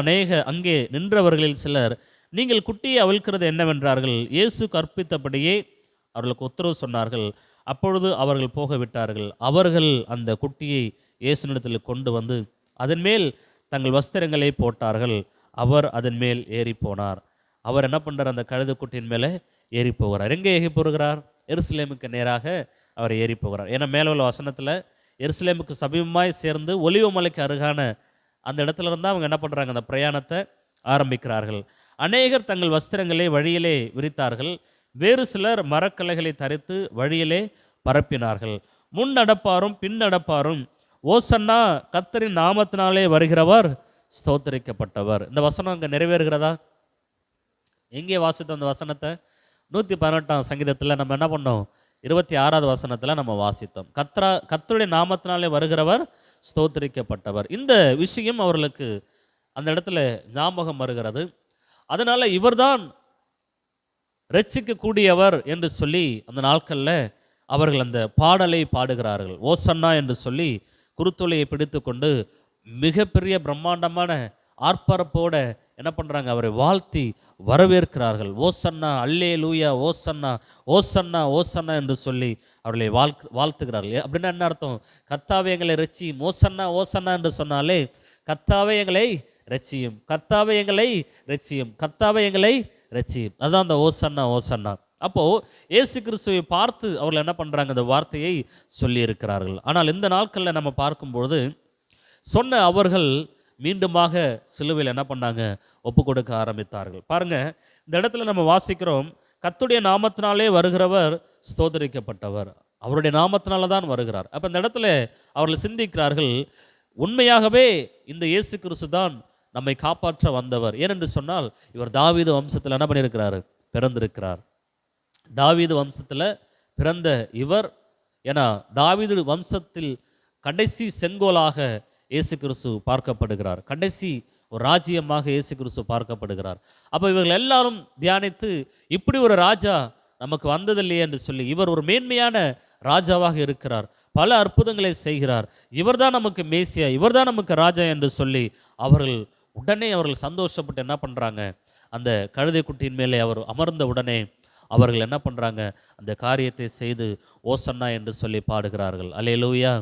[SPEAKER 1] அங்கே நின்றவர்களில் சிலர், நீங்கள் குட்டியை அவிழ்க்கிறது என்னவென்றார்கள். இயேசு கற்பித்தபடியே அவர்களுக்கு உத்தரவு சொன்னார்கள். அப்பொழுது அவர்கள் போக விட்டார்கள். அவர்கள் அந்த குட்டியை இயேசுனிடத்தில் கொண்டு வந்து அதன் மேல் தங்கள் வஸ்திரங்களை போட்டார்கள். அவர் அதன் மேல் ஏறி போனார். அவர் என்ன பண்ணுறார்? அந்த கழுதை குட்டியின் மேலே ஏறி போகிறார். எங்கே ஏறி போகிறார்? எருசலேமுக்கு நேராக அவர் ஏறி போகிறார். ஏன்னா மேலே உள்ள வசனத்தில் எருசலேமுக்கு சமீபமாய் சேர்ந்து ஒலிவ மலைக்கு அருகான அந்த இடத்துல இருந்தால் அவங்க என்ன பண்ணுறாங்க? அந்த பிரயாணத்தை ஆரம்பிக்கிறார்கள். அநேகர் தங்கள் வஸ்திரங்களை வழியிலே விரித்தார்கள். வேறு சிலர் மரக்கலைகளை தரித்து வழியிலே பரப்பினார்கள். முன் நடப்பாரும் பின் நடப்பாரும், ஓசன்னா கர்த்தரின் நாமத்தினாலே வருகிறவர் ஸ்தோத்தரிக்கப்பட்டவர். இந்த வசனம் அங்கே நிறைவேறுகிறதா? எங்கே வாசித்தோம் அந்த வசனத்தை? 118ஆம் சங்கீதத்தில் நம்ம என்ன பண்ணோம்? 26வது வசனத்தில் நம்ம வாசித்தோம். கர்த்தருடைய நாமத்தினாலே வருகிறவர் ஸ்தோத்தரிக்கப்பட்டவர். இந்த விஷயம் அவர்களுக்கு அந்த இடத்துல ஞாபகம் வருகிறது. அதனால் இவர்தான் ரட்சிக்கக்கூடியவர் என்று சொல்லி அந்த நாட்களில் அவர்கள் அந்த பாடலை பாடுகிறார்கள். ஓசன்னா என்று சொல்லி குருத்தொலையை பிடித்து கொண்டு மிகப்பெரிய பிரம்மாண்டமான ஆர்ப்பரப்போட என்ன பண்ணுறாங்க? அவரை வாழ்த்தி வரவேற்கிறார்கள். ஓசன்னா, அல்லே லூயா, ஓசன்னா, ஓசன்னா, ஓசன்னா என்று சொல்லி அவர்களை வாழ்த்துகிறார்கள். அப்படின்னா என்ன அர்த்தம்? கர்த்தாவே எங்களை ரட்சியும். ஓசன்னா ஓசன்னா என்று சொன்னாலே கர்த்தாவே எங்களை ரட்சியும், கர்த்தாவே எங்களை ரட்சியும், கர்த்தாவே எங்களை ரட்சியும். அதுதான் அந்த ஓசன்னா ஓசன்னா. அப்போது இயேசு கிறிஸ்துவை பார்த்து அவர்கள் என்ன பண்ணுறாங்க? அந்த வார்த்தையை சொல்லியிருக்கிறார்கள். ஆனால் இந்த நாட்களில் நம்ம பார்க்கும்பொழுது சொன்ன அவர்கள் மீண்டுமாக சிலுவையில் என்ன பண்ணாங்க? ஒப்பு கொடுக்க ஆரம்பித்தார்கள். பாருங்க, இந்த இடத்துல நம்ம வாசிக்கிறோம், கர்த்தருடைய நாமத்தினாலே வருகிறவர் ஸ்தோத்தரிக்கப்பட்டவர். அவருடைய நாமத்தினால தான் வருகிறார். அப்போ இந்த இடத்துல அவர்கள் சிந்திக்கிறார்கள், உண்மையாகவே இந்த இயேசு கிறிஸ்து தான் நம்மை காப்பாற்ற வந்தவர். ஏனென்று சொன்னால் இவர் தாவீது வம்சத்தில் என்ன பண்ணியிருக்கிறார்? பிறந்திருக்கிறார். தாவீது வம்சத்தில் பிறந்த இவர், ஏன்னா தாவீது வம்சத்தில் கடைசி செங்கோலாக இயேசு கிறிஸ்து பார்க்கப்படுகிறார். கடைசி ஒரு ராஜ்யமாக இயேசு கிறிஸ்து பார்க்கப்படுகிறார். அப்போ இவர்கள் எல்லாரும் தியானித்து, இப்படி ஒரு ராஜா நமக்கு வந்ததில்லையே என்று சொல்லி, இவர் ஒரு மேன்மையான ராஜாவாக இருக்கிறார், பல அற்புதங்களை செய்கிறார், இவர்தான் நமக்கு மேசியா, இவர்தான் நமக்கு ராஜா என்று சொல்லி அவர்கள் சந்தோஷப்பட்டு என்ன பண்ணுறாங்க? அந்த கழுதை குட்டியின் மேலே அவர் அமர்ந்த உடனே அவர்கள் என்ன பண்ணுறாங்க? அந்த காரியத்தை செய்து ஓசன்னா என்று சொல்லி பாடுகிறார்கள். அல்லேலூயா,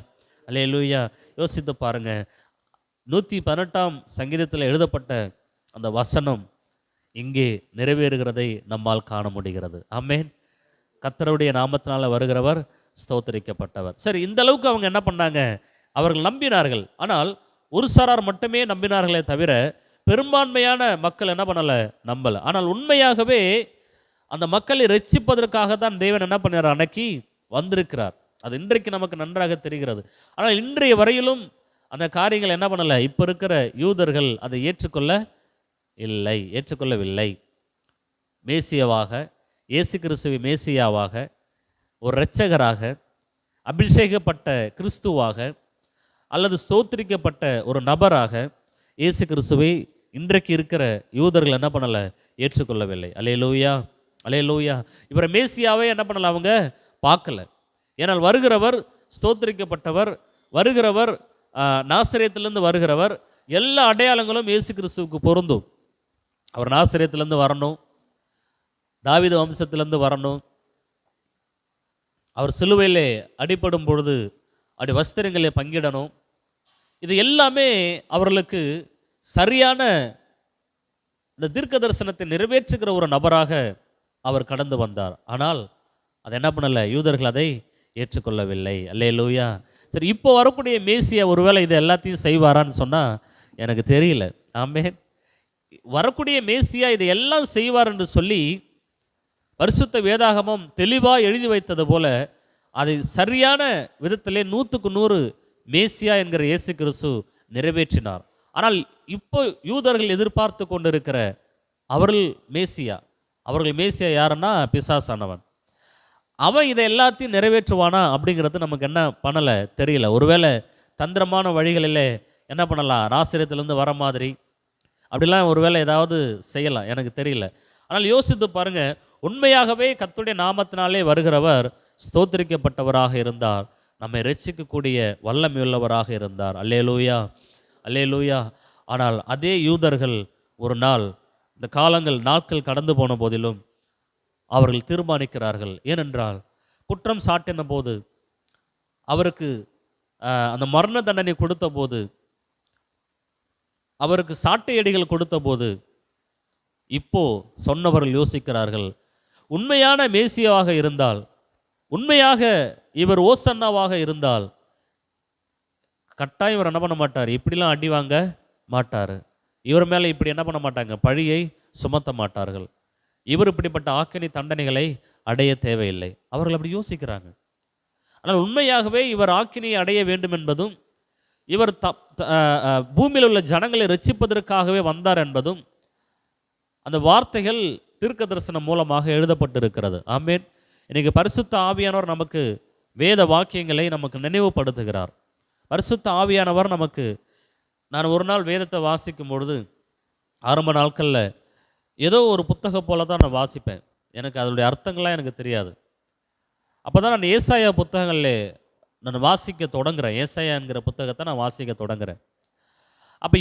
[SPEAKER 1] அல்லேலூயா. யோசித்து பாருங்க, 118ஆம் சங்கீதத்தில் எழுதப்பட்ட அந்த வசனம் இங்கே நிறைவேறுகிறதை நம்மால் காண முடிகிறது. ஆமென். கர்த்தருடைய நாமத்தினால வருகிறவர் ஸ்தோத்தரிக்கப்பட்டவர். சரி, இந்த அளவுக்கு அவங்க என்ன பண்ணாங்க? அவர்கள் நம்பினார்கள். ஆனால் ஒரு சாரார் மட்டுமே நம்பினார்களே தவிர பெரும்பான்மையான மக்கள் என்ன பண்ணலை? நம்பலை. ஆனால் உண்மையாகவே அந்த மக்களை ரட்சிப்பதற்காக தான் தேவன் என்ன பண்ணார்? அன்னைக்கு வந்திருக்கிறார். அது இன்றைக்கு நமக்கு நன்றாக தெரிகிறது. ஆனால் இன்றைய வரையிலும் அந்த காரியங்கள் என்ன பண்ணலை? இப்போ இருக்கிற யூதர்கள் அதை ஏற்றுக்கொள்ளவில்லை. மேசியாவாக, இயேசு கிறிஸ்துவை மேசியாவாக, ஒரு இரட்சகராக, அபிஷேகப்பட்ட கிறிஸ்துவாக அல்லது ஸ்தோத்திரிக்கப்பட்ட ஒரு நபராக இயேசு கிறிஸ்துவை இன்றைக்கு இருக்கிற யூதர்கள் என்ன பண்ணலை? ஏற்றுக்கொள்ளவில்லை. அல்லேலூயா, அல்லேலூயா. இவரை மேசியாவே என்ன பண்ணலை? அவங்க பார்க்கல. ஏனால் வருகிறவர் ஸ்தோத்திரிக்கப்பட்டவர், வருகிறவர் நாசரேத்திலிருந்து வருகிறவர். எல்லா அடையாளங்களும் இயேசு கிறிஸ்துவுக்கு பொருந்தும். அவர் நாசரேத்திலிருந்து வரணும், தாவீது வம்சத்திலிருந்து வரணும், அவர் சிலுவையிலே அடிபடும் பொழுது அப்படி வஸ்திரங்களை பங்கிடணும். இது எல்லாமே அவர்களுக்கு சரியான இந்த தீர்க்க தரிசனத்தை நிறைவேற்றுகிற ஒரு நபராக அவர் கடந்து வந்தார். ஆனால் அதை என்ன பண்ணலை? யூதர்கள் அதை ஏற்றுக்கொள்ளவில்லை. அல்லேலூயா. சரி, இப்போ வரக்கூடிய மேசியா ஒருவேளை இதை எல்லாத்தையும் செய்வாரான்னு சொன்னால் எனக்கு தெரியல. ஆமென். வரக்கூடிய மேசியா இதை எல்லாம் செய்வார் என்று சொல்லி பரிசுத்த வேதாகமம் தெளிவாக எழுதி வைத்தது போல அதை சரியான விதத்திலே 100க்கு 100 மேசியா என்கிற இயேசு கிறிஸ்து நிறைவேற்றினார். ஆனால் இப்போ யூதர்கள் எதிர்பார்த்து கொண்டிருக்கிற அவர்கள் மேசியா யாருன்னா பிசாசானவன். அவன் இதை எல்லாத்தையும் நிறைவேற்றுவானா அப்படிங்கிறது நமக்கு என்ன பண்ணலை? தெரியல. ஒருவேளை தந்திரமான வழிகளில் என்ன பண்ணலாம், நாசரேத்திலிருந்து வர மாதிரி அப்படிலாம் ஒருவேளை ஏதாவது செய்யலாம், எனக்கு தெரியல. ஆனால் யோசித்து பாருங்க, உண்மையாகவே கர்த்தருடைய நாமத்தினாலே வருகிறவர் ஸ்தோத்திரிக்கப்பட்டவராக இருந்தார், நம்மை ரட்சிக்கக்கூடிய வல்லமையுள்ளவராக இருந்தார். அல்லேலூயா, அல்லேலூயா. ஆனால் அதே யூதர்கள் ஒரு நாள், இந்த நாட்கள் கடந்து போன போதிலும் அவர்கள் தீர்மானிக்கிறார்கள். ஏனென்றால் குற்றம் சாட்டின போது, அவருக்கு அந்த மரண தண்டனை கொடுத்த போது, அவருக்கு சாட்டையடிகள் கொடுத்த போது, இப்போ சொன்னவர்கள் யோசிக்கிறார்கள், உண்மையான மேசியாவாக இருந்தால், உண்மையாக இவர் ஓசன்னாவாக இருந்தால், கட்டாயம் இவர் என்ன பண்ண மாட்டார், இப்படிலாம் அடி வாங்க மாட்டார், இவர் மேலே இப்படி என்ன பண்ண மாட்டாங்க, பழியை சுமத்த மாட்டார்கள், இவர் இப்படிப்பட்ட ஆக்கினி தண்டனைகளை அடைய தேவையில்லை. அவர்கள் அப்படி யோசிக்கிறாங்க. ஆனால் உண்மையாகவே இவர் ஆக்கினியை அடைய வேண்டும் என்பதும், இவர் பூமியில் உள்ள ஜனங்களை ரட்சிப்பதற்காகவே வந்தார் என்பதும் அந்த வார்த்தைகள் தீர்க்க தரிசனம் மூலமாக எழுதப்பட்டிருக்கிறது. ஆமென். இன்னைக்கு பரிசுத்த ஆவியானவர் நமக்கு வேத வாக்கியங்களை நமக்கு நினைவுபடுத்துகிறார். பரிசுத்த ஆவியானவர் நமக்கு, நான் ஒரு நாள் வேதத்தை வாசிக்கும் பொழுது ஆரம்ப நாட்களில் ஏதோ ஒரு புத்தகம் போல தான் நான் வாசிப்பேன், எனக்கு அதனுடைய அர்த்தங்கள்லாம் எனக்கு தெரியாது. அப்போ தான் நான் ஏசாயா புத்தகங்களில் நான் வாசிக்க தொடங்குறேன். ஏசாயா என்கிற புத்தகத்தை நான் வாசிக்க தொடங்குறேன். அப்போ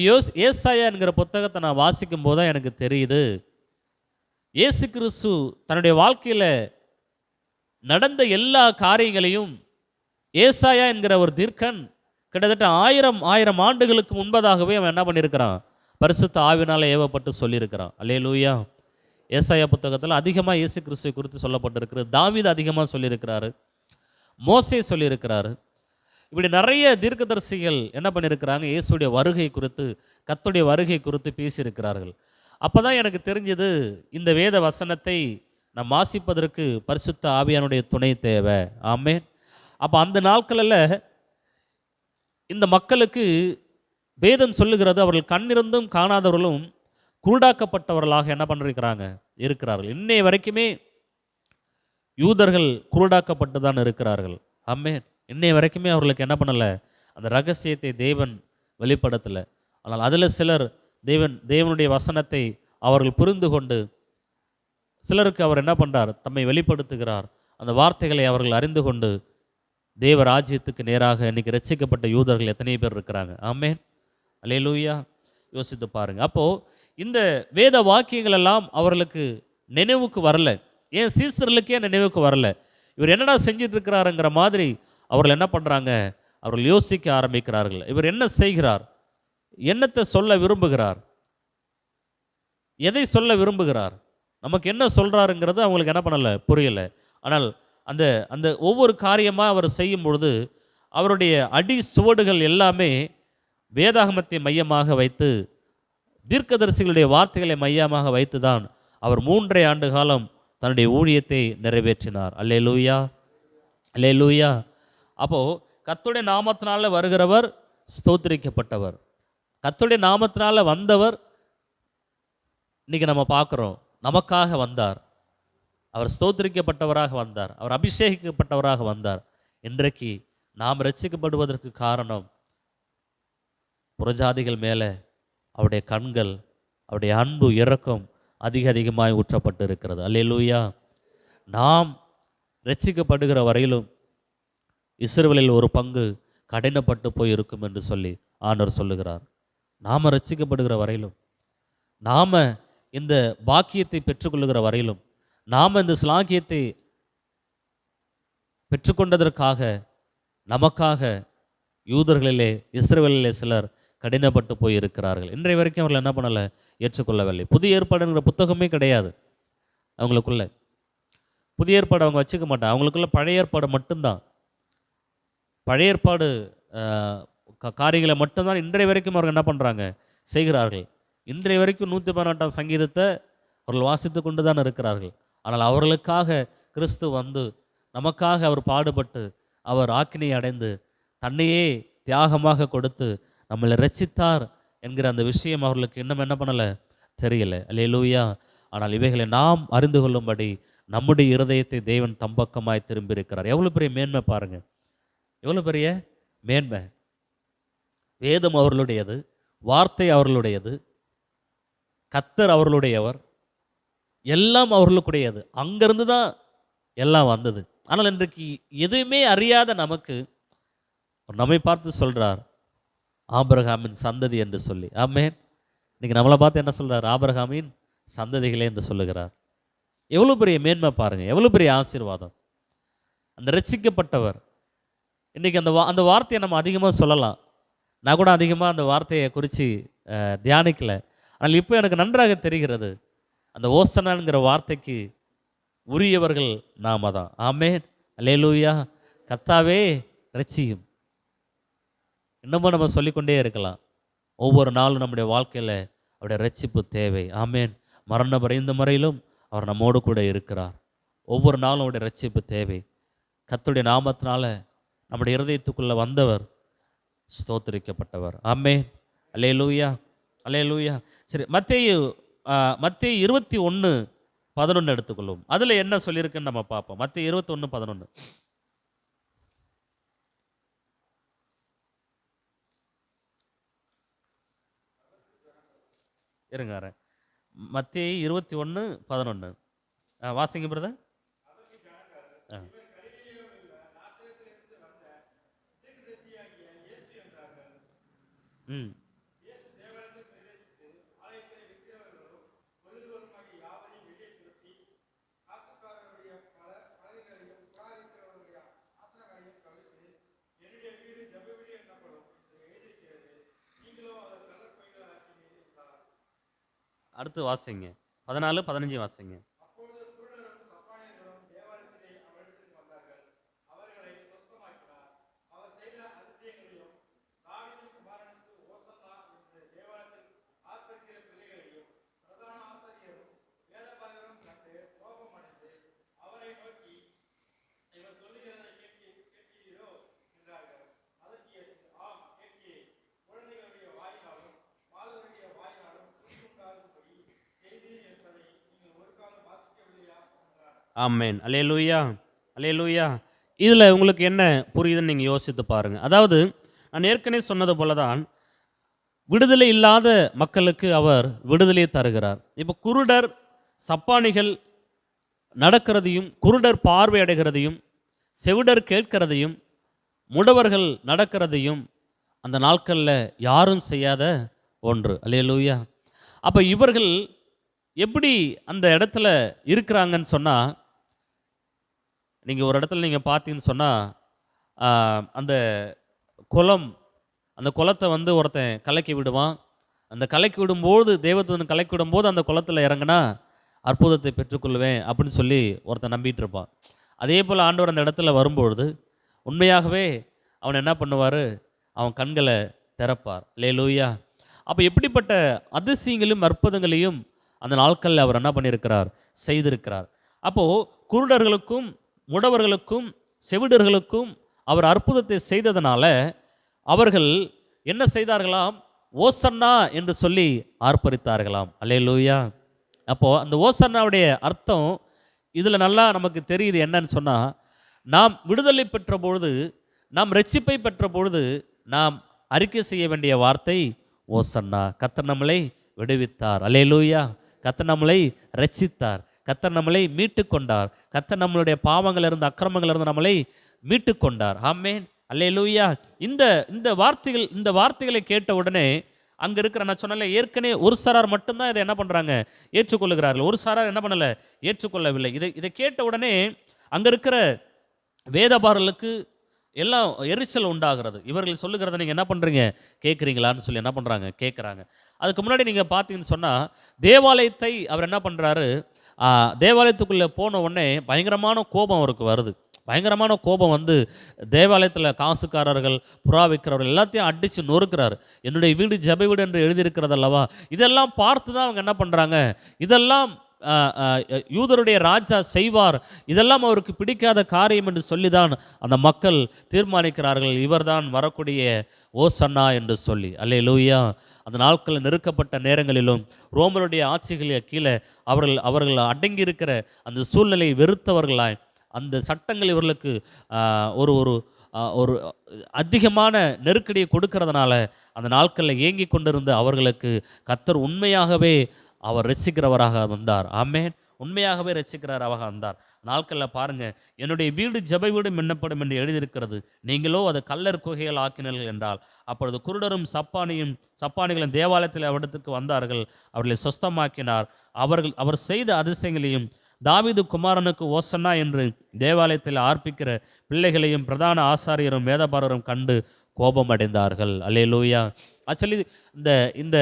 [SPEAKER 1] ஏசாயா என்கிற புத்தகத்தை நான் வாசிக்கும் போது தான் எனக்கு தெரியுது, இயேசு கிறிஸ்து தன்னுடைய வாழ்க்கையில் நடந்த எல்லா காரியங்களையும் ஏசாயா என்கிற ஒரு தீர்க்கன் கிட்டத்தட்ட 1000 ஆண்டுகளுக்கு முன்பதாகவே அவன் என்ன பண்ணியிருக்கிறான், பரிசுத்த ஆவினால ஏவப்பட்டு சொல்லியிருக்கிறான். அல்லேலூயா. ஏசாயா புத்தகத்தில் அதிகமாக இயேசு கிறிஸ்துவை குறித்து சொல்லப்பட்டிருக்கிறது. தாவீது அதிகமாக சொல்லியிருக்கிறாரு, மோசே சொல்லியிருக்கிறாரு. இப்படி நிறைய தீர்க்கதரிசிகள் என்ன பண்ணியிருக்கிறாங்க, இயேசுடைய வருகை குறித்து, கர்த்தருடைய வருகை குறித்து பேசியிருக்கிறார்கள். அப்போ தான் எனக்கு தெரிஞ்சது, இந்த வேத வசனத்தை நாம் வாசிப்பதற்கு பரிசுத்த ஆவியானுடைய துணை தேவை. ஆமென். அப்போ அந்த நாட்களில் இந்த மக்களுக்கு வேதம் சொல்லுகிறது, அவர்கள் கண்ணிருந்தும் காணாதவர்களும் குருடாக்கப்பட்டவர்களாக என்ன பண்ணிருக்கிறாங்க, இருக்கிறார்கள். இன்னைய வரைக்குமே யூதர்கள் குருடாக்கப்பட்டு தான் இருக்கிறார்கள். ஆமென். இன்னைய வரைக்குமே அவர்களுக்கு என்ன பண்ணலை, அந்த ரகசியத்தை தேவன் வெளிப்படுத்தலை. ஆனால் அதில் சிலர் தேவனுடைய வசனத்தை அவர்கள் புரிந்து கொண்டு, சிலருக்கு அவர் என்ன பண்ணுறார், தம்மை வெளிப்படுத்துகிறார். அந்த வார்த்தைகளை அவர்கள் அறிந்து கொண்டு தேவ ராஜ்யத்துக்கு நேராக இன்னைக்கு ரட்சிக்கப்பட்ட யூதர்கள் எத்தனை பேர் இருக்கிறாங்க. ஆமென். அல்லேலூயா. யோசித்து பாருங்க. அப்போது இந்த வேத வாக்கியங்கள் எல்லாம் அவர்களுக்கு நினைவுக்கு வரல. ஏன் சீசர்களுக்கே நினைவுக்கு வரல, இவர் என்னடா செஞ்சிட்டு இருக்கிறாருங்கிற மாதிரி அவர்கள் என்ன பண்ணுறாங்க, அவர்கள் யோசிக்க ஆரம்பிக்கிறார்கள். இவர் என்ன செய்கிறார், என்னத்தை சொல்ல விரும்புகிறார், எதை சொல்ல விரும்புகிறார், நமக்கு என்ன சொல்கிறாருங்கிறது அவங்களுக்கு என்ன பண்ணலை, புரியலை. ஆனால் அந்த அந்த ஒவ்வொரு காரியமாக அவர் செய்யும் பொழுது அவருடைய அடி சுவடுகள் எல்லாமே வேதாகமத்தை மையமாக வைத்து, தீர்க்கதரிசிகளுடைய வார்த்தைகளை மையமாக வைத்து தான் அவர் 3.5 ஆண்டு காலம் தன்னுடைய ஊழியத்தை நிறைவேற்றினார். அல்லேலூயா, அல்லேலூயா. அப்போது கர்த்தருடைய நாமத்தினால வருகிறவர் ஸ்தோத்திரிக்கப்பட்டவர், கர்த்தருடைய நாமத்தினால வந்தவர் இன்னைக்கு நம்ம பார்க்குறோம், நமக்காக வந்தார், அவர் ஸ்தோத்திரிக்கப்பட்டவராக வந்தார், அவர் அபிஷேகிக்கப்பட்டவராக வந்தார். இன்றைக்கு நாம் ரட்சிக்கப்படுவதற்கு காரணம், புறஜாதிகள் மேலே அவருடைய கண்கள், அவருடைய அன்பு இரக்கம் அதிகமாய் ஊற்றப்பட்டு இருக்கிறது. அல்லேலூயா. நாம் ரட்சிக்கப்படுகிற வரையிலும் இஸ்ரவேலில் ஒரு பங்கு கடினப்பட்டு போய் இருக்கும் என்று சொல்லி ஆண்டவர் சொல்லுகிறார். நாம் ரட்சிக்கப்படுகிற வரையிலும், நாம் இந்த பாக்கியத்தை பெற்றுக்கொள்ளுகிற வரையிலும், நாம் இந்த ஸ்லாக்கியத்தை பெற்றுக்கொண்டதற்காக நமக்காக யூதர்களிலே இஸ்ரவேலிலே சிலர் கடினப்பட்டு போய் இருக்கிறார்கள். இன்றைய வரைக்கும் அவர்கள் என்ன பண்ணலை, ஏற்றுக்கொள்ளவில்லை. புதிய ஏற்பாடுங்கிற புத்தகமே கிடையாது அவங்களுக்குள்ள. புதிய ஏற்பாடு அவங்க வச்சுக்க மாட்டாங்க, அவங்களுக்குள்ள பழைய ஏற்பாடு மட்டும்தான். பழைய ஏற்பாடு காரியங்களை மட்டும்தான் இன்றைய வரைக்கும் அவர்கள் என்ன பண்ணுறாங்க, செய்கிறார்கள். இன்றைய வரைக்கும் 118ஆம் சங்கீதத்தை அவர்கள் வாசித்து கொண்டு தான் இருக்கிறார்கள். ஆனால் அவர்களுக்காக கிறிஸ்து வந்து, நமக்காக அவர் பாடுபட்டு, அவர் ஆக்கினை அடைந்து, தன்னையே தியாகமாக கொடுத்து நம்மளை ரட்சித்தார் என்கிற அந்த விஷயம் அவர்களுக்கு இன்னும் என்ன பண்ணலை, தெரியலை. அல்லேலூயா. ஆனால் இவைகளை நாம் அறிந்து கொள்ளும்படி நம்முடைய இருதயத்தை தேவன் தம்பக்கமாய் திரும்பி இருக்கிறார். எவ்வளோ பெரிய மேன்மை பாருங்கள், எவ்வளோ பெரிய மேன்மை. வேதம் அவர்களுடையது, வார்த்தை அவர்களுடையது, கர்த்தர் அவர்களுடையவர், எல்லாம் அவர்களுக்குடையது. அங்கிருந்து தான் எல்லாம் வந்தது. ஆனால் இன்றைக்கு எதுவுமே அறியாத நமக்கு நம்மை பார்த்து சொல்றார், ஆபிரகாமின் சந்ததி என்று சொல்லி. ஆமென். இன்னைக்கு நம்மளை பார்த்து என்ன சொல்றார்? ஆபிரகாமின் சந்ததிகளே என்று சொல்லுகிறார். எவ்வளோ பெரிய மேன்மை பாருங்க, எவ்வளோ பெரிய ஆசீர்வாதம். அந்த ரட்சிக்கப்பட்டவர். இன்றைக்கி அந்த வார்த்தையை நம்ம அதிகமாக சொல்லலாம். நான் கூட அதிகமாக அந்த வார்த்தையை குறித்து தியானிக்கலை. ஆனால் இப்போ எனக்கு நன்றாக தெரிகிறது, அந்த ஓசனான்கிற வார்த்தைக்கு உரியவர்கள் நாம தான். ஆமென். அல்லேலூயா. கர்த்தாவே ரட்சியும். இன்னமும் நம்ம சொல்லிக்கொண்டே இருக்கலாம். ஒவ்வொரு நாளும் நம்முடைய வாழ்க்கையில் அவருடைய ரட்சிப்பு தேவை. ஆமென். மரண இந்த முறையிலும் அவர் நம்மோடு கூட இருக்கிறார். ஒவ்வொரு நாளும் அவருடைய ரட்சிப்பு தேவை. கர்த்தருடைய நாமத்தினால நம்முடைய இருதயத்துக்குள்ளே வந்தவர் ஸ்தோத்திரிக்கப்பட்டவர். ஆமென். அல்லேலூயா, அல்லேலூயா. சரி, மத்தேயு 21:11 எடுத்துக்கொள்வோம். அதில் என்ன சொல்லியிருக்குன்னு நம்ம பார்ப்போம். மத்தேயு 21:11. இருங்க வரேன். மத்தேயு 21:11 வாசிங்க பிரதர். ம் அடுத்து வாசிங்க. 14, 15 வாசிங்க. ஆமென். அல்லேலூயா, அல்லேலூயா. இதில் உங்களுக்கு என்ன புரியுதுன்னு நீங்கள் யோசித்து பாருங்கள். அதாவது நான் ஏற்கனவே சொன்னது போல தான் விடுதலை இல்லாத மக்களுக்கு அவர் விடுதலையை தருகிறார். இப்போ குருடர் சப்பானிகள் நடக்கிறதையும், குருடர் பார்வை அடைகிறதையும், செவிடர் கேட்கிறதையும், முடவர்கள் நடக்கிறதையும் அந்த நாட்களில் யாரும் செய்யாத ஒன்று. அல்லேலூயா. அப்போ இவர்கள் எப்படி அந்த இடத்துல இருக்கிறாங்கன்னு சொன்னால், நீங்கள் ஒரு இடத்துல நீங்கள் பார்த்தீங்கன்னு சொன்னால் அந்த குளம், அந்த குளத்தை வந்து ஒருத்தன் கலக்கி விடுவான். அந்த கலக்கி விடும்போது, தெய்வத்துவன் கலக்கி விடும்போது அந்த குளத்தில் இறங்கினா அற்புதத்தை பெற்றுக்கொள்வேன் அப்படின்னு சொல்லி ஒருத்தன் நம்பிட்டு இருப்பான். அதே போல் ஆண்டவர் அந்த இடத்துல வரும்பொழுது உண்மையாகவே அவன் என்ன பண்ணுவார்? அவன் கண்களை திறப்பார். அல்லேலூயா. அப்போ எப்படிப்பட்ட அதிசயங்களையும் அற்புதங்களையும் அந்த நாட்களில் அவர் என்ன பண்ணியிருக்கிறார்? செய்திருக்கிறார். அப்போது குருடர்களுக்கும் முடவர்களுக்கும் செவிடர்களுக்கும் அவர் அற்புதத்தை செய்ததனால அவர்கள் என்ன செய்தார்களாம்? ஓசன்னா என்று சொல்லி ஆர்ப்பரித்தார்களாம். அல்லேலூயா. அப்போது அந்த ஓசன்னாவுடைய அர்த்தம் இதில் நல்லா நமக்கு தெரியுது. என்னன்னு சொன்னால், நாம் விடுதலை பெற்ற பொழுது, நாம் ரட்சிப்பை பெற்ற பொழுது நாம் அறிக்கை செய்ய வேண்டிய வார்த்தை ஓசன்னா. கர்த்தர் நம்மளை விடுவித்தார். அல்லேலூயா. கர்த்தர் நம்மளை ரட்சித்தார். கர்த்தர் நம்மளை மீட்டு கொண்டார். கர்த்தர் நம்மளுடைய பாவங்களிலிருந்து அக்கிரமங்களிலிருந்து நம்மளை மீட்டு கொண்டார். ஆமென். அல்லேலூயா. இந்த வார்த்தைகளை கேட்ட உடனே அங்கே இருக்கிற, நான் சொன்னல ஏற்கனவே ஒரு சாரார் மட்டும்தான் இதை என்ன பண்ணுறாங்க? ஏற்றுக்கொள்ளுகிறார்கள். ஒரு சாரார் என்ன பண்ணலை? ஏற்றுக்கொள்ளவில்லை. இதை கேட்ட உடனே அங்கே இருக்கிற வேதபாரர்களுக்கு எல்லாம் எரிச்சல் உண்டாகிறது. இவர்கள் சொல்லுகிறத நீங்கள் என்ன பண்ணுறீங்க? கேட்குறீங்களான்னு சொல்லி என்ன பண்ணுறாங்க? கேட்குறாங்க. அதுக்கு முன்னாடி நீங்கள் பார்த்தீங்கன்னு சொன்னால், தேவாலயத்தை அவர் என்ன பண்ணுறாரு? தேவாலயத்துக்குள்ளே போன உடனே பயங்கரமான கோபம் அவருக்கு வருது. பயங்கரமான கோபம் வந்து தேவாலயத்தில் காசுக்காரர்கள், புறா விற்கிறவர்கள் எல்லாத்தையும் அடித்து நொறுக்கிறார். என்னுடைய வீடு ஜெப வீடு என்று எழுதியிருக்கிறது அல்லவா? இதெல்லாம் பார்த்து தான் அவங்க என்ன பண்ணுறாங்க? இதெல்லாம் யூதருடைய ராஜா செய்வார், இதெல்லாம் அவருக்கு பிடிக்காத காரியம் என்று சொல்லிதான் அந்த மக்கள் தீர்மானிக்கிறார்கள், இவர்தான் வரக்கூடிய ஓசன்னா என்று சொல்லி. அல்லேலூயா. அந்த நாட்களில் நெருக்கப்பட்ட நேரங்களிலும் ரோமருடைய ஆட்சிகளுக்கு கீழே அவர்கள் அடங்கி இருக்கிற அந்த சூழ்நிலையை வெறுத்தவர்களாய், அந்த சட்டங்கள் இவர்களுக்கு ஒரு ஒரு அதிகமான நெருக்கடியை கொடுக்கறதுனால அந்த நாட்களில் ஏங்கி கொண்டிருந்த அவர்களுக்கு கர்த்தர் உண்மையாகவே அவர் ரட்சிக்கிறவராக வந்தார். ஆமென். உண்மையாகவே ரட்சிக்கிறவராக வந்தார். நாட்களில் பாருங்க, என்னுடைய வீடு ஜெப வீடு மின்னப்படும் என்று எழுதியிருக்கிறது, நீங்களோ அதை கல்லர் குகைகள் ஆக்கினீர்கள் என்றால். அப்பொழுது குருடரும் சப்பானிகளும் தேவாலயத்தில் அவரிடத்துக்கு வந்தார்கள், அவர்களை சொஸ்தமாக்கினார். அவர் செய்த அதிசயங்களையும் தாவீது குமாரனுக்கு ஓசன்னா என்று தேவாலயத்தில் ஆர்ப்பிக்கிற பிள்ளைகளையும் பிரதான ஆசாரியரும் வேதபாரரும் கண்டு கோபம் அடைந்தார்கள். அல்லேலூயா. ஆக்சுவலி இந்த இந்த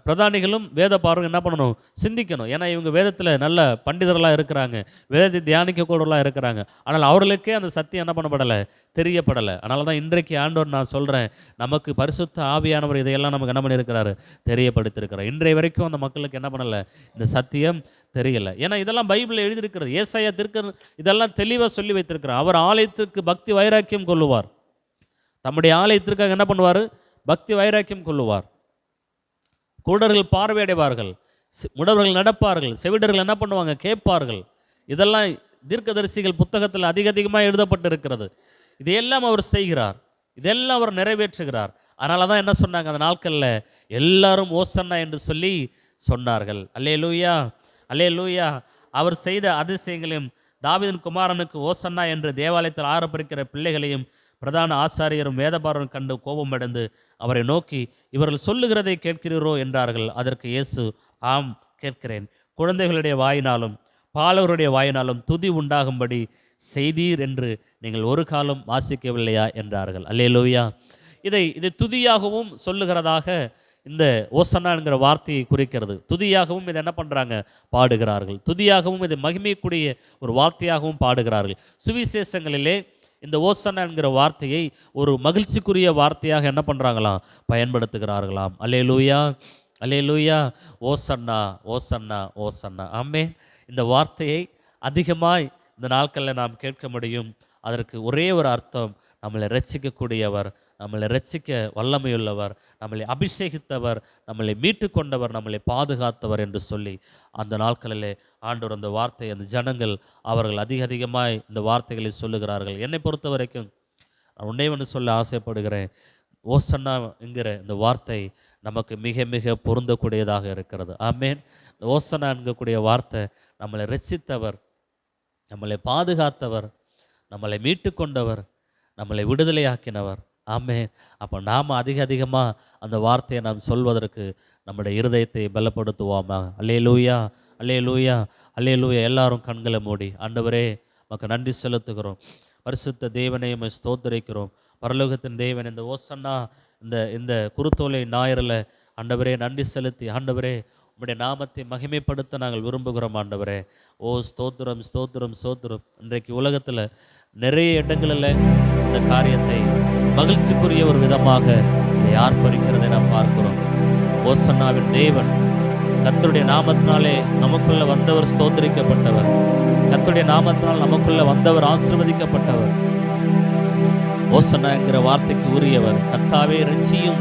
[SPEAKER 1] பிரதானிகளும் வேதபாரரும் என்ன பண்ணணும்? சிந்திக்கணும். ஏன்னா இவங்க வேதத்தில் நல்ல பண்டிதர்களாக இருக்கிறாங்க, வேதத்தை தியானிக்கக்கூடலாம் இருக்கிறாங்க. ஆனால் அவர்களுக்கே அந்த சத்தியம் என்ன பண்ணப்படலை? தெரியப்படலை. அதனால தான் இன்றைக்கு ஆண்டவர் நான் சொல்கிறேன், நமக்கு பரிசுத்த ஆவியானவர் இதையெல்லாம் நமக்கு என்ன பண்ணியிருக்கிறாரு? தெரியப்படுத்தியிருக்கிறார். இன்றைய வரைக்கும் அந்த மக்களுக்கு என்ன பண்ணலை? இந்த சத்தியம் தெரியல. ஏன்னா இதெல்லாம் பைபிளில் எழுதியிருக்கிறது. ஏசாயா திருக்க இதெல்லாம் தெளிவாக சொல்லி வைத்திருக்கிறார். அவர் ஆலயத்திற்கு பக்தி வைராக்கியம் கொள்ளுவார். தம்முடைய ஆலயத்திற்காக என்ன பண்ணுவார்? பக்தி வைராக்கியம் கொள்ளுவார். குருடர்கள் பார்வையடைவார்கள், முடவர்கள் நடப்பார்கள், செவிடர்கள் என்ன பண்ணுவாங்க? கேட்பார்கள். இதெல்லாம் தீர்க்கதரிசிகள் புத்தகத்தில் அதிகமாக எழுதப்பட்டிருக்கிறது. இதையெல்லாம் அவர் செய்கிறார், இதெல்லாம் அவர் நிறைவேற்றுகிறார். அதனால தான் என்ன சொன்னாங்க அந்த நாட்களில்? எல்லாரும் ஓசன்னா என்று சொல்லி சொன்னார்கள். அல்லேலூயா, அல்லேலூயா. அவர் செய்த அதிசயங்களையும் தாவீதின் குமாரனுக்கு ஓசன்னா என்று தேவாலயத்தில் ஆரம்பிக்கிற பிள்ளைகளையும் பிரதான ஆசாரியரும் வேதபாரரும் கண்டு கோபமடைந்து அவரை நோக்கி, இவர்கள் சொல்லுகிறதை கேட்கிறீரோ என்றார்கள். அதற்கு இயேசு, ஆம் கேட்கிறேன். குழந்தைகளுடைய வாயினாலும் பாலவருடைய வாயினாலும் துதி உண்டாகும்படி செய்தீர் என்று நீங்கள் ஒரு காலம் வாசிக்கவில்லையா என்றார்கள். அல்லேலூயா. இதை துதியாகவும் சொல்லுகிறதாக இந்த ஓசன்னா என்கிற வார்த்தையை குறிக்கிறது. துதியாகவும் இதை என்ன பண்ணுறாங்க? பாடுகிறார்கள். துதியாகவும் இதை மகிமைக்குரிய ஒரு வார்த்தையாகவும் பாடுகிறார்கள். சுவிசேஷங்களிலே இந்த ஓசன்னா என்கிற வார்த்தையை ஒரு மகிழ்ச்சிக்குரிய வார்த்தையாக என்ன பண்ணுறாங்களாம்? பயன்படுத்துகிறார்களாம். அல்லேலூயா, அல்லேலூயா. ஓசன்னா, ஓசன்னா, ஓசன்னா. ஆமென். இந்த வார்த்தையை அதிகமாய் இந்த நாட்களில் நாம் கேட்க முடியும். அதற்கு ஒரே ஒரு அர்த்தம், நம்மளை ரட்சிக்கக்கூடியவர், நம்மளை ரட்சிக்க வல்லமையுள்ளவர், நம்மளை அபிஷேகித்தவர், நம்மளை மீட்டு கொண்டவர், நம்மளை பாதுகாத்தவர் என்று சொல்லி அந்த நாட்களிலே ஆண்டவர் அந்த வார்த்தை, அந்த ஜனங்கள் அவர்கள் அதிகமாய் இந்த வார்த்தைகளை சொல்லுகிறார்கள். என்னை பொறுத்த வரைக்கும் நான் ஒன்றே ஒன்று சொல்ல ஆசைப்படுகிறேன். ஓசன்னா என்கிற இந்த வார்த்தை நமக்கு மிக மிக பொருந்தக்கூடியதாக இருக்கிறது. ஆமேன். இந்த ஓசன்னா என்கக்கூடிய வார்த்தை நம்மளை ரட்சித்தவர், நம்மளை பாதுகாத்தவர், நம்மளை மீட்டு கொண்டவர், நம்மளை விடுதலையாக்கினவர். ஆமென். அப்போ நாம் அதிகமாக அந்த வார்த்தையை நாம் சொல்வதற்கு நம்முடைய இருதயத்தை பலப்படுத்துவோமா? அல்லேலூயா, அல்லேலூயா, அல்லேலூயா. எல்லாரும் கண்களை மூடி, ஆண்டவரே உமக்கு நன்றி செலுத்துகிறோம். பரிசுத்த தேவனை உம்மை ஸ்தோத்திரிக்கிறோம். பரலோகத்தின் தேவன், இந்த ஓசன்னா இந்த குருத்தோலை ஞாயிறில் ஆண்டவரே நன்றி செலுத்தி, ஆண்டவரே உம்முடைய நாமத்தை மகிமைப்படுத்த நாங்கள் விரும்புகிறோம். ஆண்டவரே, ஓ ஸ்தோத்திரம், ஸ்தோத்திரம், ஸ்தோத்திரம். இன்றைக்கு உலகத்தில் நிறைய இடங்களில் இந்த காரியத்தை மகிழ்ச்சிக்குரிய ஒரு விதமாக இதை ஆர்ப்பரிக்கிறதை நாம் பார்க்கிறோம். ஓசன்னாவின் தேவன், கர்த்தருடைய நாமத்தினாலே நமக்குள்ள வந்தவர் ஸ்தோத்திரிக்கப்பட்டவர், கர்த்தருடைய நாமத்தினால் நமக்குள்ள வந்தவர் ஆசீர்வதிக்கப்பட்டவர். ஓசன்னா என்கிற வார்த்தைக்கு உரியவர். கர்த்தாவே ரட்சியும்,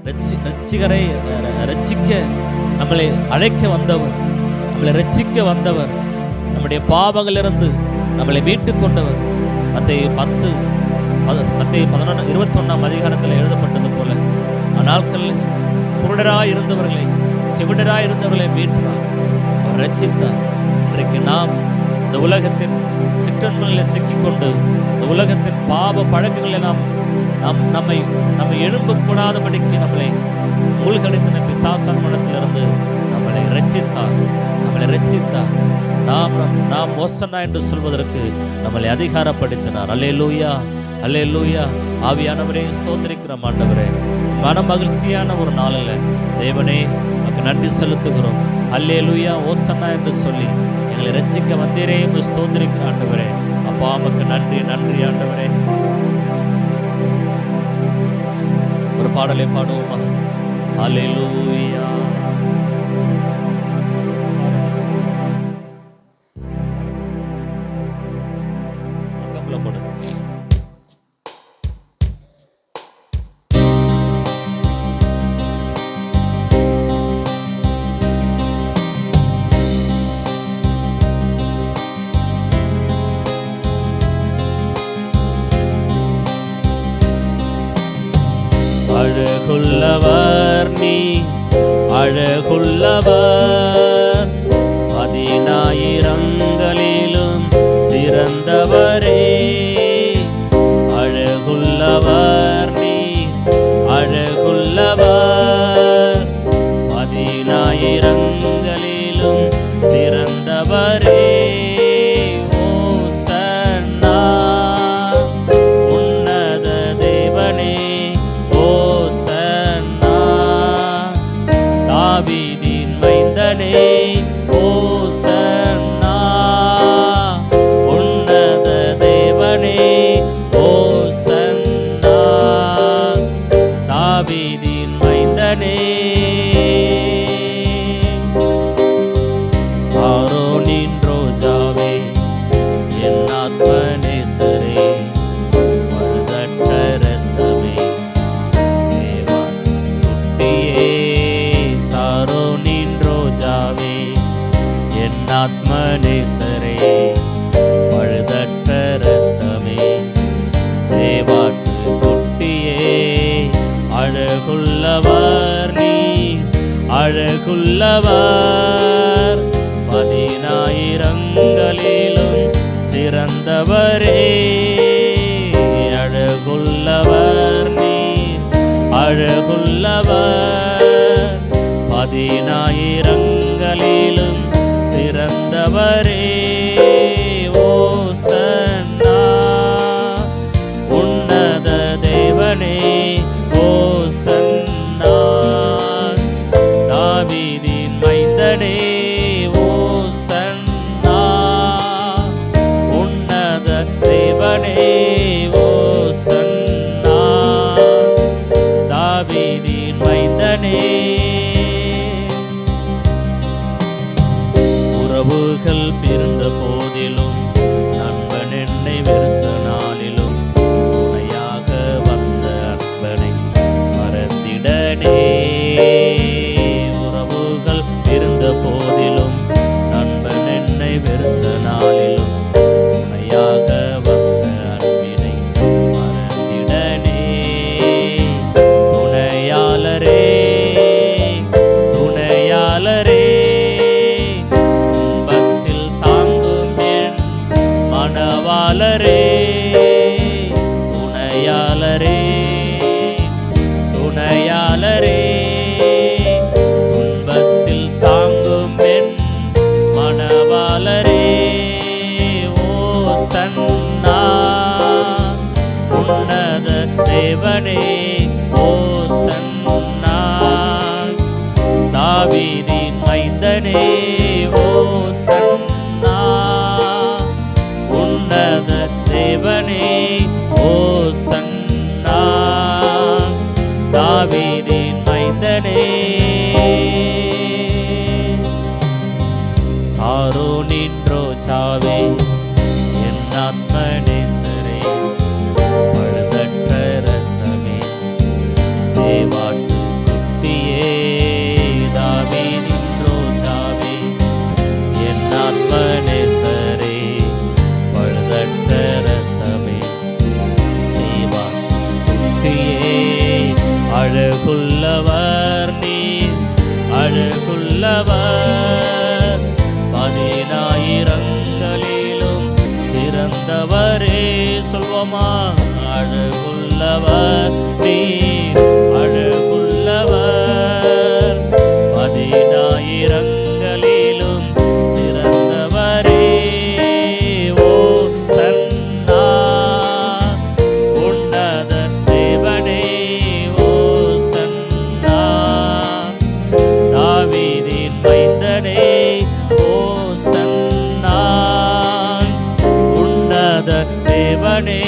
[SPEAKER 1] ரட்சிகரை ரட்சிக்க நம்மளை அழைக்க வந்தவர், நம்மளை ரட்சிக்க வந்தவர், நம்முடைய பாவங்களிலிருந்து நம்மளை மீட்டு கொண்டவர். மத்தேயு 11 அதிகாரத்தில் எழுதப்பட்டது போல அந்நாட்களில் குருடராய் இருந்தவர்களை, செவிடராய் இருந்தவர்களை மீட்டார், அவர் ரட்சித்தார். இன்றைக்கு நாம் இந்த உலகத்தின் சிற்றன்மைகளில் சிக்கிக்கொண்டு, இந்த உலகத்தின் பாவ பழக்கங்களை நம்மை எழும்பக்கூடாதபடிக்கு நம்மளை மூழ்கடித்த பிசாசான் மனத்திலிருந்து நம்மளை ரட்சித்தார், நம்மளை ரட்சித்தார். நாம் ஓசன்னா என்று சொல்வதற்கு நம்மளை அதிகாரப்படுத்தினார். அல்லேலூயா, அல்லேலூயா. ஆவியானவரே ஸ்தோத்திரிக்கிறோம். ஆண்டவரே, மன மகிழ்ச்சியான ஒரு நாளில் தேவனே நமக்கு நன்றி செலுத்துகிறோம். அல்லேலூயா, ஓசன்னா என்று சொல்லி எங்களை ரட்சிக்க வந்தீரே ஸ்தோத்திரிக்கிற ஆண்டவரே. அப்பா நமக்கு நன்றி, நன்றி ஆண்டவரே. ஒரு பாடலை பாடுவோமா? அல்லேலூயா. அழகுள்ளவர் நீ அழகுள்ளவர், பதினாயிரங்களிலும் சிறந்தவரே. அழகுள்ளவர் நீ அழகுள்ளவர், பதினாயிரங்களிலும் சிறந்தவரே. ஓசன்னா உன்னத தேவனே, ஓசன்னா தாவீதின் மைந்தனே, ஓசன்னா உன்னத தேவனே, ஓசன்னா தாவீதின் மைந்தனே. சாரோனின் ரோஜாவே, என் ஆத்மநேசரே, பழுதற்ற இரத்தமே, தேவன் குட்டியே. சாரோனின் ரோஜாவே, என் ஆத்மநேசரே, பழுதற்ற இரத்தமே, தேவாட்டு குட்டியே. அழகுள்ளவர் நீ அழகுள்ளவர், பதினாயிரங்களிலும் சிறந்தவரே. அழகுள்ளவர் நீ அழகுள்ளவர், பதினாயிரங்களிலும் சிறந்தவரே. ஓசன்னா உன்னத தேவனே, ஓசன்னா தாவீதின் மைந்தனே, ஓசன்னா உன்னத தேவனே, ஓசன்னா தாவீதின் மைந்தனே. உறவுகள் பிறந்த போதிலும், நண்பன் என்னை வெறுத்த நாளிலும், துணையாக வந்த அன்பனை மறந்திடனே. உறவுகள் பிறந்த போதிலும், நண்பன் என்னை வெறுத்த நாளிலும், துணையாக வந்த அன்பினை மறந்திடனே. துணையாளரே துணையாளரே, துன்பத்தில் தாங்கும் என் மணவாளரே. துணையாளரே துணையாளரே, துன்பத்தில் தாங்கும் என் மணவாளரே. ஓசன்னா உன்னத தேவனே, ஓசன்னா தாவீதின் மைந்தனே, ஓசன்னா உன்னத தேவனே, ஓசன்னா தாவீதின் மைந்தனே. சாரோனின் ரோஜாவே, என் ஆத்மநேசரே, பழுதற்ற இரத்தமே, தேவாட்டு குட்டியே. தாவீதின் ரோஜாவே, என் ஆத்மநேசரே, பழுதற்ற இரத்தமே, தேவாட்டு குட்டியே. அழகுள்ளவர் நீ அழகுள்ளவர், பதினாயிரங்களிலும் சிறந்தவரே. சொல்வோமா? அழகுள்ளவர் நீ அழகுள்ளவர், பதினாயிரங்களிலும் சிறந்தவரே. ஓசன்னா உன்னத தேவனே, ஓசன்னா தாவீதின் மைந்தனே, ஓசன்னா உன்னத தேவனே,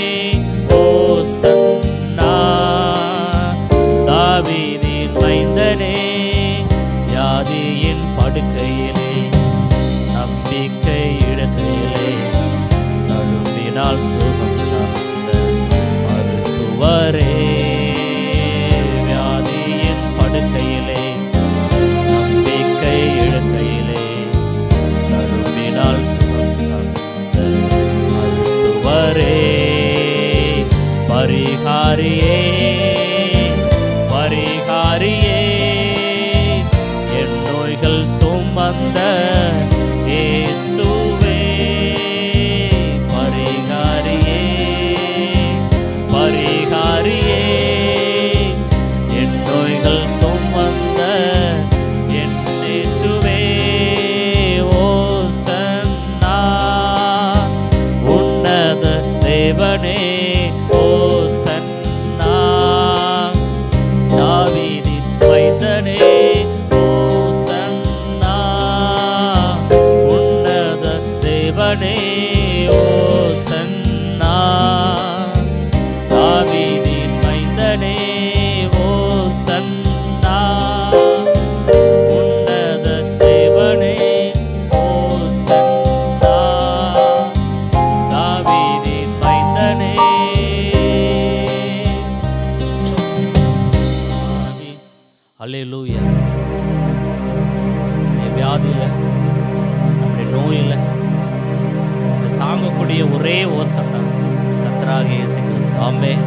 [SPEAKER 1] ஓசன்னா தாவீதின் மைந்தனே. வியாதியின் படுக்கையிலே, நம்பிக்கை இடுக்கையிலே, தழும்பினால் சுகம் தந்த மருத்துவரே. வியாதியின் படுக்கையிலே, நம்பிக்கை இடுக்கையிலே, தழும்பினால் சுகம் தந்த மருத்துவரே. பரிகாரியே ஒரே ஓசன்னா கர்த்தராக இயேசு கிறிஸ்து. ஆமென்.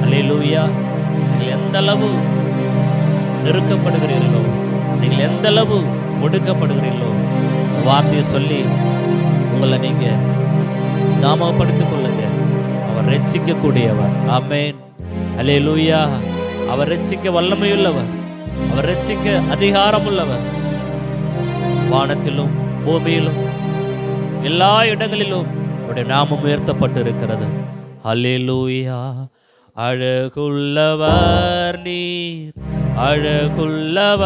[SPEAKER 1] அல்லேலூயா. நீங்கள் எந்த அளவு நெருக்கப்படுகிறீர்களோ, நீங்கள் எந்த அளவு ஒடுக்கப்படுகிறீர்களோ, இந்த வார்த்தையை சொல்லி உங்களை நீங்க நாமப்படுத்திக் கொள்ளுங்க. அவர் ரட்சிக்கக்கூடியவர். ஆமென். அல்லேலூயா. அவர் ரட்சிக்க வல்லமையுள்ளவர், அவர் ரட்சிக்க அதிகாரம் உள்ளவர். வானத்திலும் பூமியிலும் எல்லா இடங்களிலும் அவருடைய நாமம் உயர்த்தப்பட்டு இருக்கிறது. அல்லேலூயா. அழகுள்ளவர் நீர், அழகுள்ளவர்,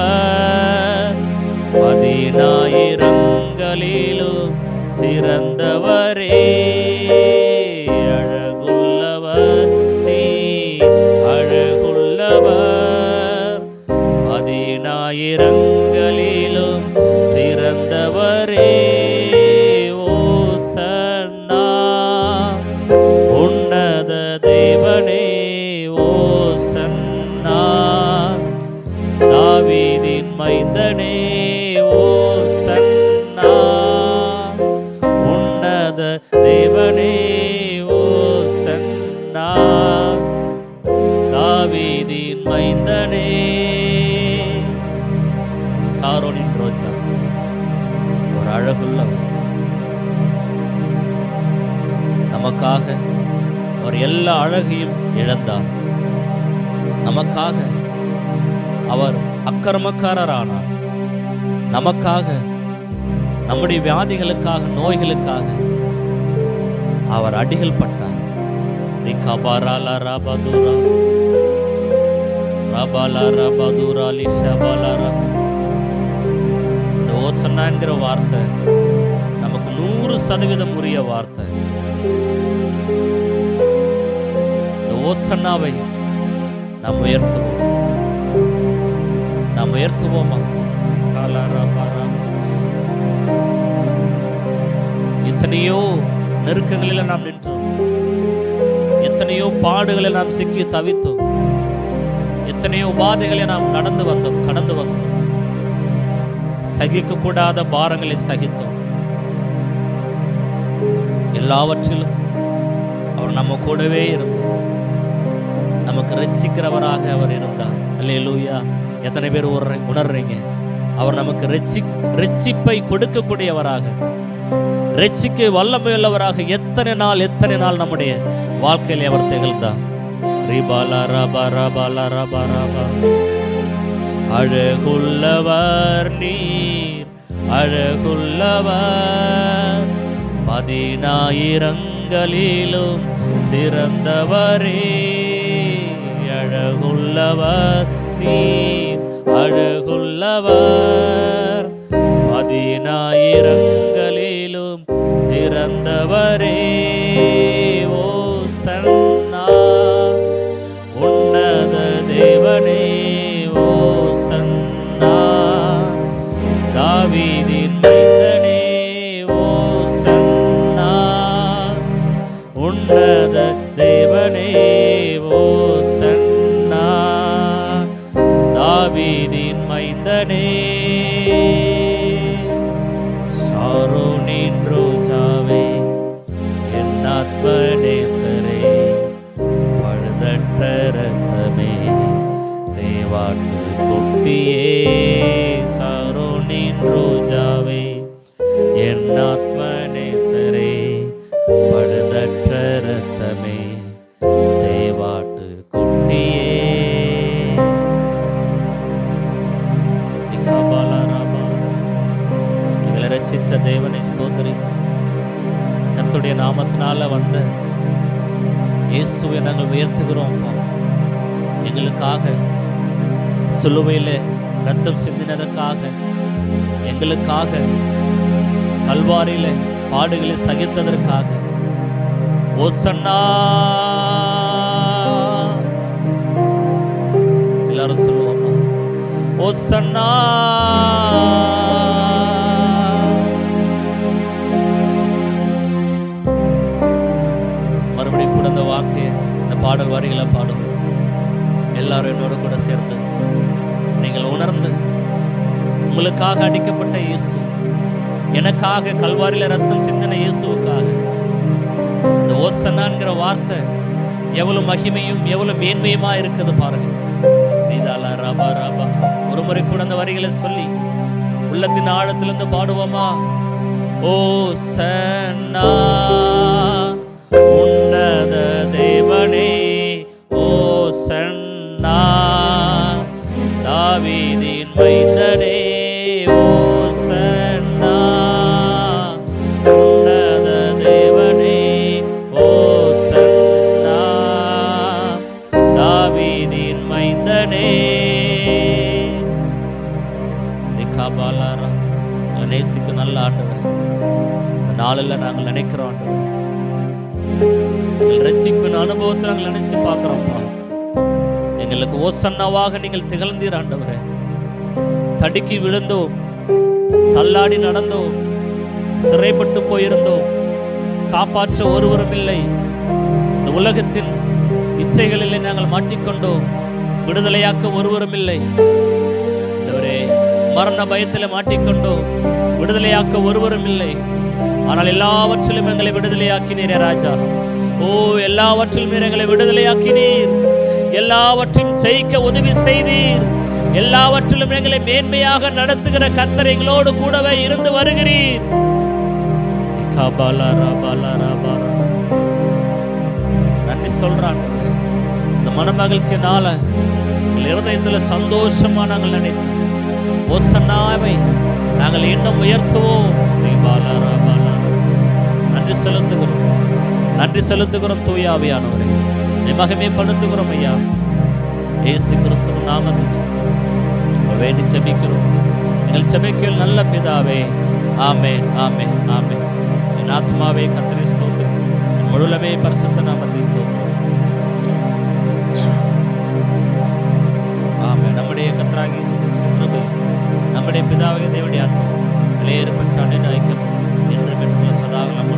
[SPEAKER 1] 10,000ங்களிலும் சிறந்தவரே. அழகுள்ளவர் நீர், அழகுள்ளவர், 10,000ங்களிலும் சிறந்தவரே. ஓசன்னா உன்னத தேவனே, ஓசன்னா தாவீதின் மைந்தனே, ஓசன்னா உன்னத தேவனே, ஓசன்னா தாவீதின் மைந்தனே. சாரோனின் ரோஜா ஒரு அழகுள்ளவர். நமக்காக அவர் எல்லா அழகையும் இழந்தார். நமக்காக அவர் அக்கிரமக்காரரானார். நமக்காக, நம்முடைய வியாதிகளுக்காக, நோய்களுக்காக அவர் அடிகள் பட்டார். ரிகபாராலா ரபதுரா ரபாலா ரபதுரா லிஷபாலாரா. இந்த ஓசன்னாங்கிற வார்த்தை நமக்கு 100% உரிய வார்த்தை. இந்த ஓசன்னாவை நாம் உயர்த்துவோம். நாம் உயர்த்துவோமா? எத்தனையோ நெருக்கங்களில் நாம் நின்றோம், எத்தனையோ பாடுகளில் நாம் சிக்கி தவித்தோம், எத்தனையோ உபாதைகளை நாம் கடந்து வந்தோம், சகிக்க கூடாத பாரங்களை சகித்தோம். எல்லாவற்றிலும் அவர் நம்ம கூடவே இருந்தார். நமக்கு ரட்சிக்கிறவராக அவர் இருந்தார். அல்லேலூயா. எத்தனை பேர் உணர்றீங்க? அவர் நமக்கு ரட்சிப்பை கொடுக்கக்கூடியவராக, ரட்சிக்க வல்லமையுள்ளவராக எத்தனை நாள் நம்முடைய வாழ்க்கையில் அவர் திகழ்ந்தார். அழகுள்ளவர் நீர், அழகுள்ளவர், 10,000ங்களிலும் சிறந்தவரே. அழகுள்ளவர் நீர், அழகுள்ளவர், 10,000ங்களிலும் சிறந்தவரே. ஓசன்னா உன்னத தேவனே, ஓசன்னா தாவீதின் மைந்தனே, ஓசன்னா உன்னத தேவனே, ஓசன்னா தாவீதின் மைந்தனே. சாரோனின் ரோஜாவே, என் ஆத்மநேசரே, பழுதற்ற இரத்தமே, தேவாட்டு குட்டியே. சாரோனின் ரோஜாவே, என் ஆத்மநேசரே, பழுதற்ற இரத்தமே, தேவாட்டு குட்டியே. எங்களை ரட்சித்த தேவனை ஸ்தோத்திரிக்கிறோம். கர்த்தருடைய நாமத்தினால வந்த இயேசுவை நாங்கள் உயர்த்துகிறோம். எங்களுக்காக சிலுவையிலே ரத்தம் சிந்தினதற்காக, எங்களுக்காக கல்வாரியிலே பாடுகளை சகித்ததற்காக ஓசன்னா. எல்லாரும் சொல்லுவோமா? ஓசன்னா. மறுபடியும் கூட அந்த வார்த்தையை, இந்த பாடல் வரிகளை பாடுவோம். எல்லாரும் என்னோட கூட சேர்ந்து நீங்கள் உணர்ந்து, உங்களுக்காக அடிக்கப்பட்ட இயேசு, எனக்காக கல்வாரியில ரத்தம் சிந்தின இயேசுவுக்காக ஓசன்னான்கிற வார்த்தை எவ்வளவு மகிமையும் எவ்வளவு மேன்மையுமா இருக்குது பாருங்க. நீதாலா ரபா ரபா. ஒரு முறை கூட அந்த வரிகளை சொல்லி உள்ளத்தின் ஆழத்திலிருந்து பாடுவோமா? ஓசன்னா உன்னத தேவனே, ஓசன்னா தாவீதின் மைந்தனே, ஓசன்னா உன்னத தேவனே, ஓசன்னா தாவீதின் மைந்தனே. நேசிக்கு நல்ல ஆண்டவர், இந்த நாளில் நாங்கள் நினைக்கிறோம் ஆண்டவர், எங்கள் ரட்சிப்பின் அனுபவத்தை நாங்கள் நினைச்சு பார்க்கிறோம்ப்பா. எங்களுக்கு ஓசன்னாவாக நீங்கள் திகழ்ந்தீர் ஆண்டவரே. தடுக்கி விழுந்தோம், தள்ளாடி நடந்தோம், சிறைப்பட்டு போயிருந்தோம், காப்பாற்ற ஒருவரும் இல்லை. இந்த உலகத்தின் இச்சைகளிலே நாங்கள் மாட்டிக்கொண்டோம், விடுதலையாக்க ஒருவரும் இல்லை ஆண்டவரே. மரண பயத்தில் மாட்டிக்கொண்டோம், விடுதலையாக்க ஒருவரும் இல்லை. ஆனால் எல்லாவற்றிலும் எங்களை விடுதலையாக்கினீரே ராஜா. ஓ, எல்லாவற்றிலும் எங்களை விடுதலையாக்கினீர், எல்லாவற்றையும் ஜெயிக்க உதவி செய்தீர், எல்லாவற்றிலும் எங்களை மேன்மையாக நடத்துகிற கர்த்தர் எங்களோடு கூடவே இருந்து வருகிறீர். நன்றி சொல்றான். இந்த மனமகிழ்ச்சியினால எங்கள் இருதயத்தில் சந்தோஷமா நாங்கள் நினைத்தோம். ஓசன்னாவை நாங்கள் இன்னும் உயர்த்துவோம். நன்றி செலுத்துகிறோம், நன்றி செலுத்துகிறோம் தூய ஆவியானவரே. மகிமைப்படுத்துகிறோம் ஐயா. இயேசு கிறிஸ்துவின் நாமத்தில் வேண்டி செபிக்கிறோம் எங்கள் செபிக்கையில் நல்ல பிதாவே. ஆமென், ஆமென், ஆமென். என் ஆத்மாவே கர்த்தரை ஸ்தோத்திரி, என் முழுலமே பரிசுத்த நாமத்தை ஸ்தோத்திரி. ஆமென். நம்முடைய கர்த்தராகிய இயேசு கிறிஸ்துவின் கிருபை, நம்முடைய பிதாவாகிய தேவனுடைய அன்பு, விலையேறப்பட்ட அன்பின் ஐக்கியம், என்று பெற்றுள்ள சதாகாலம்